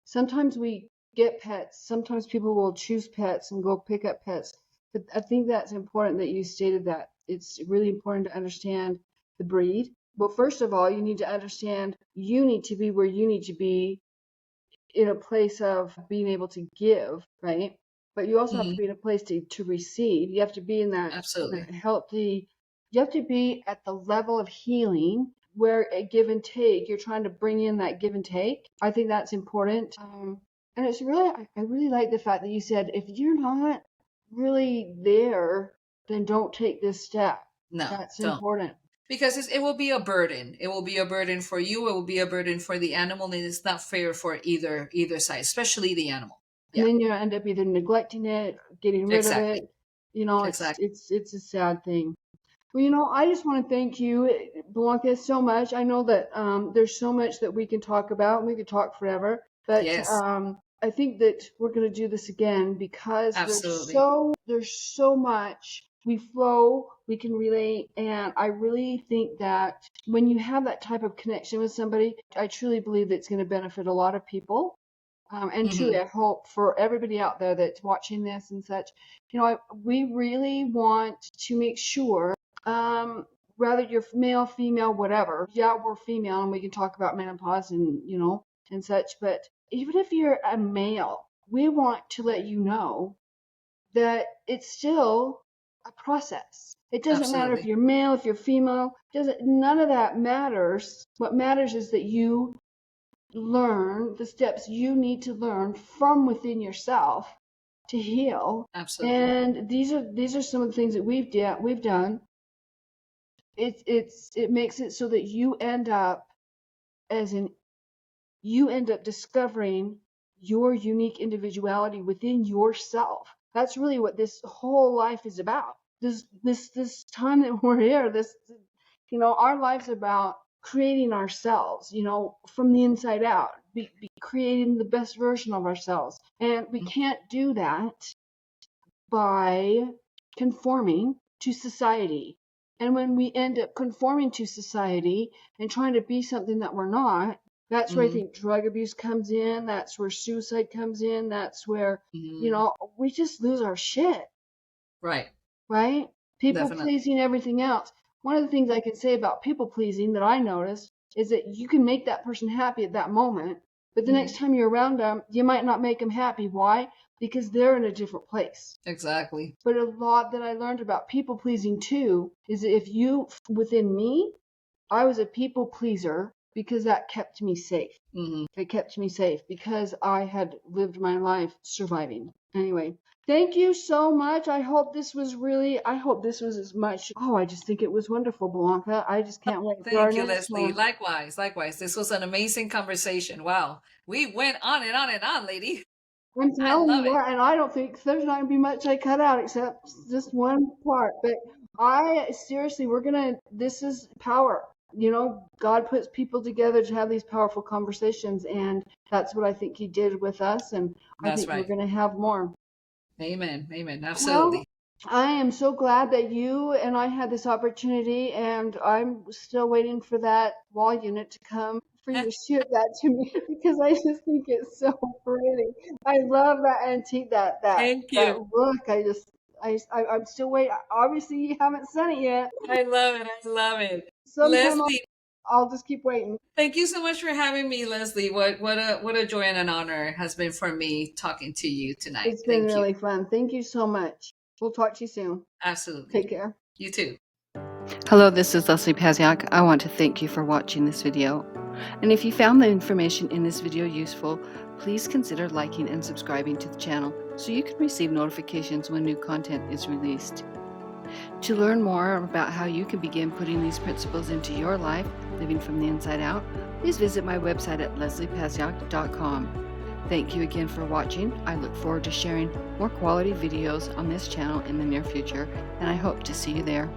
sometimes we get pets. Sometimes people will choose pets and go pick up pets. But I think that's important that you stated that. It's really important to understand the breed. Well, first of all, you need to understand you need to be where you need to be in a place of being able to give, right? But you also have to Hmm. be in a place to receive. You have to be in Absolutely. that healthy, you have to be at the level of healing where a give and take, you're trying to bring in that give and take. I think that's important. And it's really, I really like the fact that you said, if you're not really there, then don't take this step. No, That's don't. important. Because it will be a burden. It will be a burden for you. It will be a burden for the animal, and it's not fair for either side, especially the animal. And Yeah, then you end up either neglecting it, getting rid of exactly. it. You know, Exactly. it's a sad thing. Well, I just want to thank you, Blanca, so much. I know that there's so much that we can talk about, and we could talk forever. But Yes, I think that we're going to do this again because absolutely. there's so much. We flow, we can relate, and I really think that when you have that type of connection with somebody, I truly believe that it's going to benefit a lot of people. And truly, Hmm. I hope for everybody out there that's watching this and such, we really want to make sure, um, whether you're male, female, whatever. Yeah, we're female, and we can talk about menopause and and such. But even if you're a male, we want to let you know that it's still a process. It doesn't matter if Absolutely. you're male, if you're female. Doesn't None of that matters. What matters is that you learn the steps you need to learn from within yourself to heal. Absolutely. And these are some of the things that we've done. It makes it so that as in you end up discovering your unique individuality within yourself. That's really what this whole life is about. This time that we're here, our life's about creating ourselves, from the inside out, be creating the best version of ourselves. And we can't do that by conforming to society. And when we end up conforming to society and trying to be something that we're not, that's where I Hmm. think drug abuse comes in. That's where suicide comes in. That's where, Hmm. we just lose our shit, Right. right? People Definitely. pleasing, everything else. One of the things I can say about people pleasing that I noticed is that you can make that person happy at that moment, but the next time you're around them, you might not make them happy. Why? Because they're in a different place. Exactly. But a lot that I learned about people pleasing too is that within me, I was a people pleaser because that kept me safe. It kept me safe because I had lived my life surviving. Anyway, thank you so much. I hope this was as much. Oh, I just think it was wonderful, Blanca. I just can't wait for our Thank you, next Lesley. one. Likewise. This was an amazing conversation. Wow. We went on and on and on, lady. I'm I telling you love it. what, and I don't think there's not gonna be much I cut out except just one part. But seriously, this is power. God puts people together to have these powerful conversations, and that's what I think he did with us, and I That's think we're right. going to have more. Amen. Amen. Absolutely. Well, I am so glad that you and I had this opportunity, and I'm still waiting for that wall unit to come for you to ship that to me because I just think it's so pretty. I love that antique, that Thank you. look. I'm still waiting. Obviously, you haven't sent it yet. I love it. I love it. Sometime Lesley, I'll just keep waiting. thank you so much for having me, Lesley. What a joy and an honor it has been for me talking to you tonight. It's been Thank you. really fun. Thank you so much. We'll talk to you soon. Absolutely. Take care. You too. Hello, this is Lesley Pazdzioch. I want to thank you for watching this video. And if you found the information in this video useful, please consider liking and subscribing to the channel so you can receive notifications when new content is released. To learn more about how you can begin putting these principles into your life, living from the inside out, please visit my website at lesleypazdzioch.com. Thank you again for watching. I look forward to sharing more quality videos on this channel in the near future, and I hope to see you there.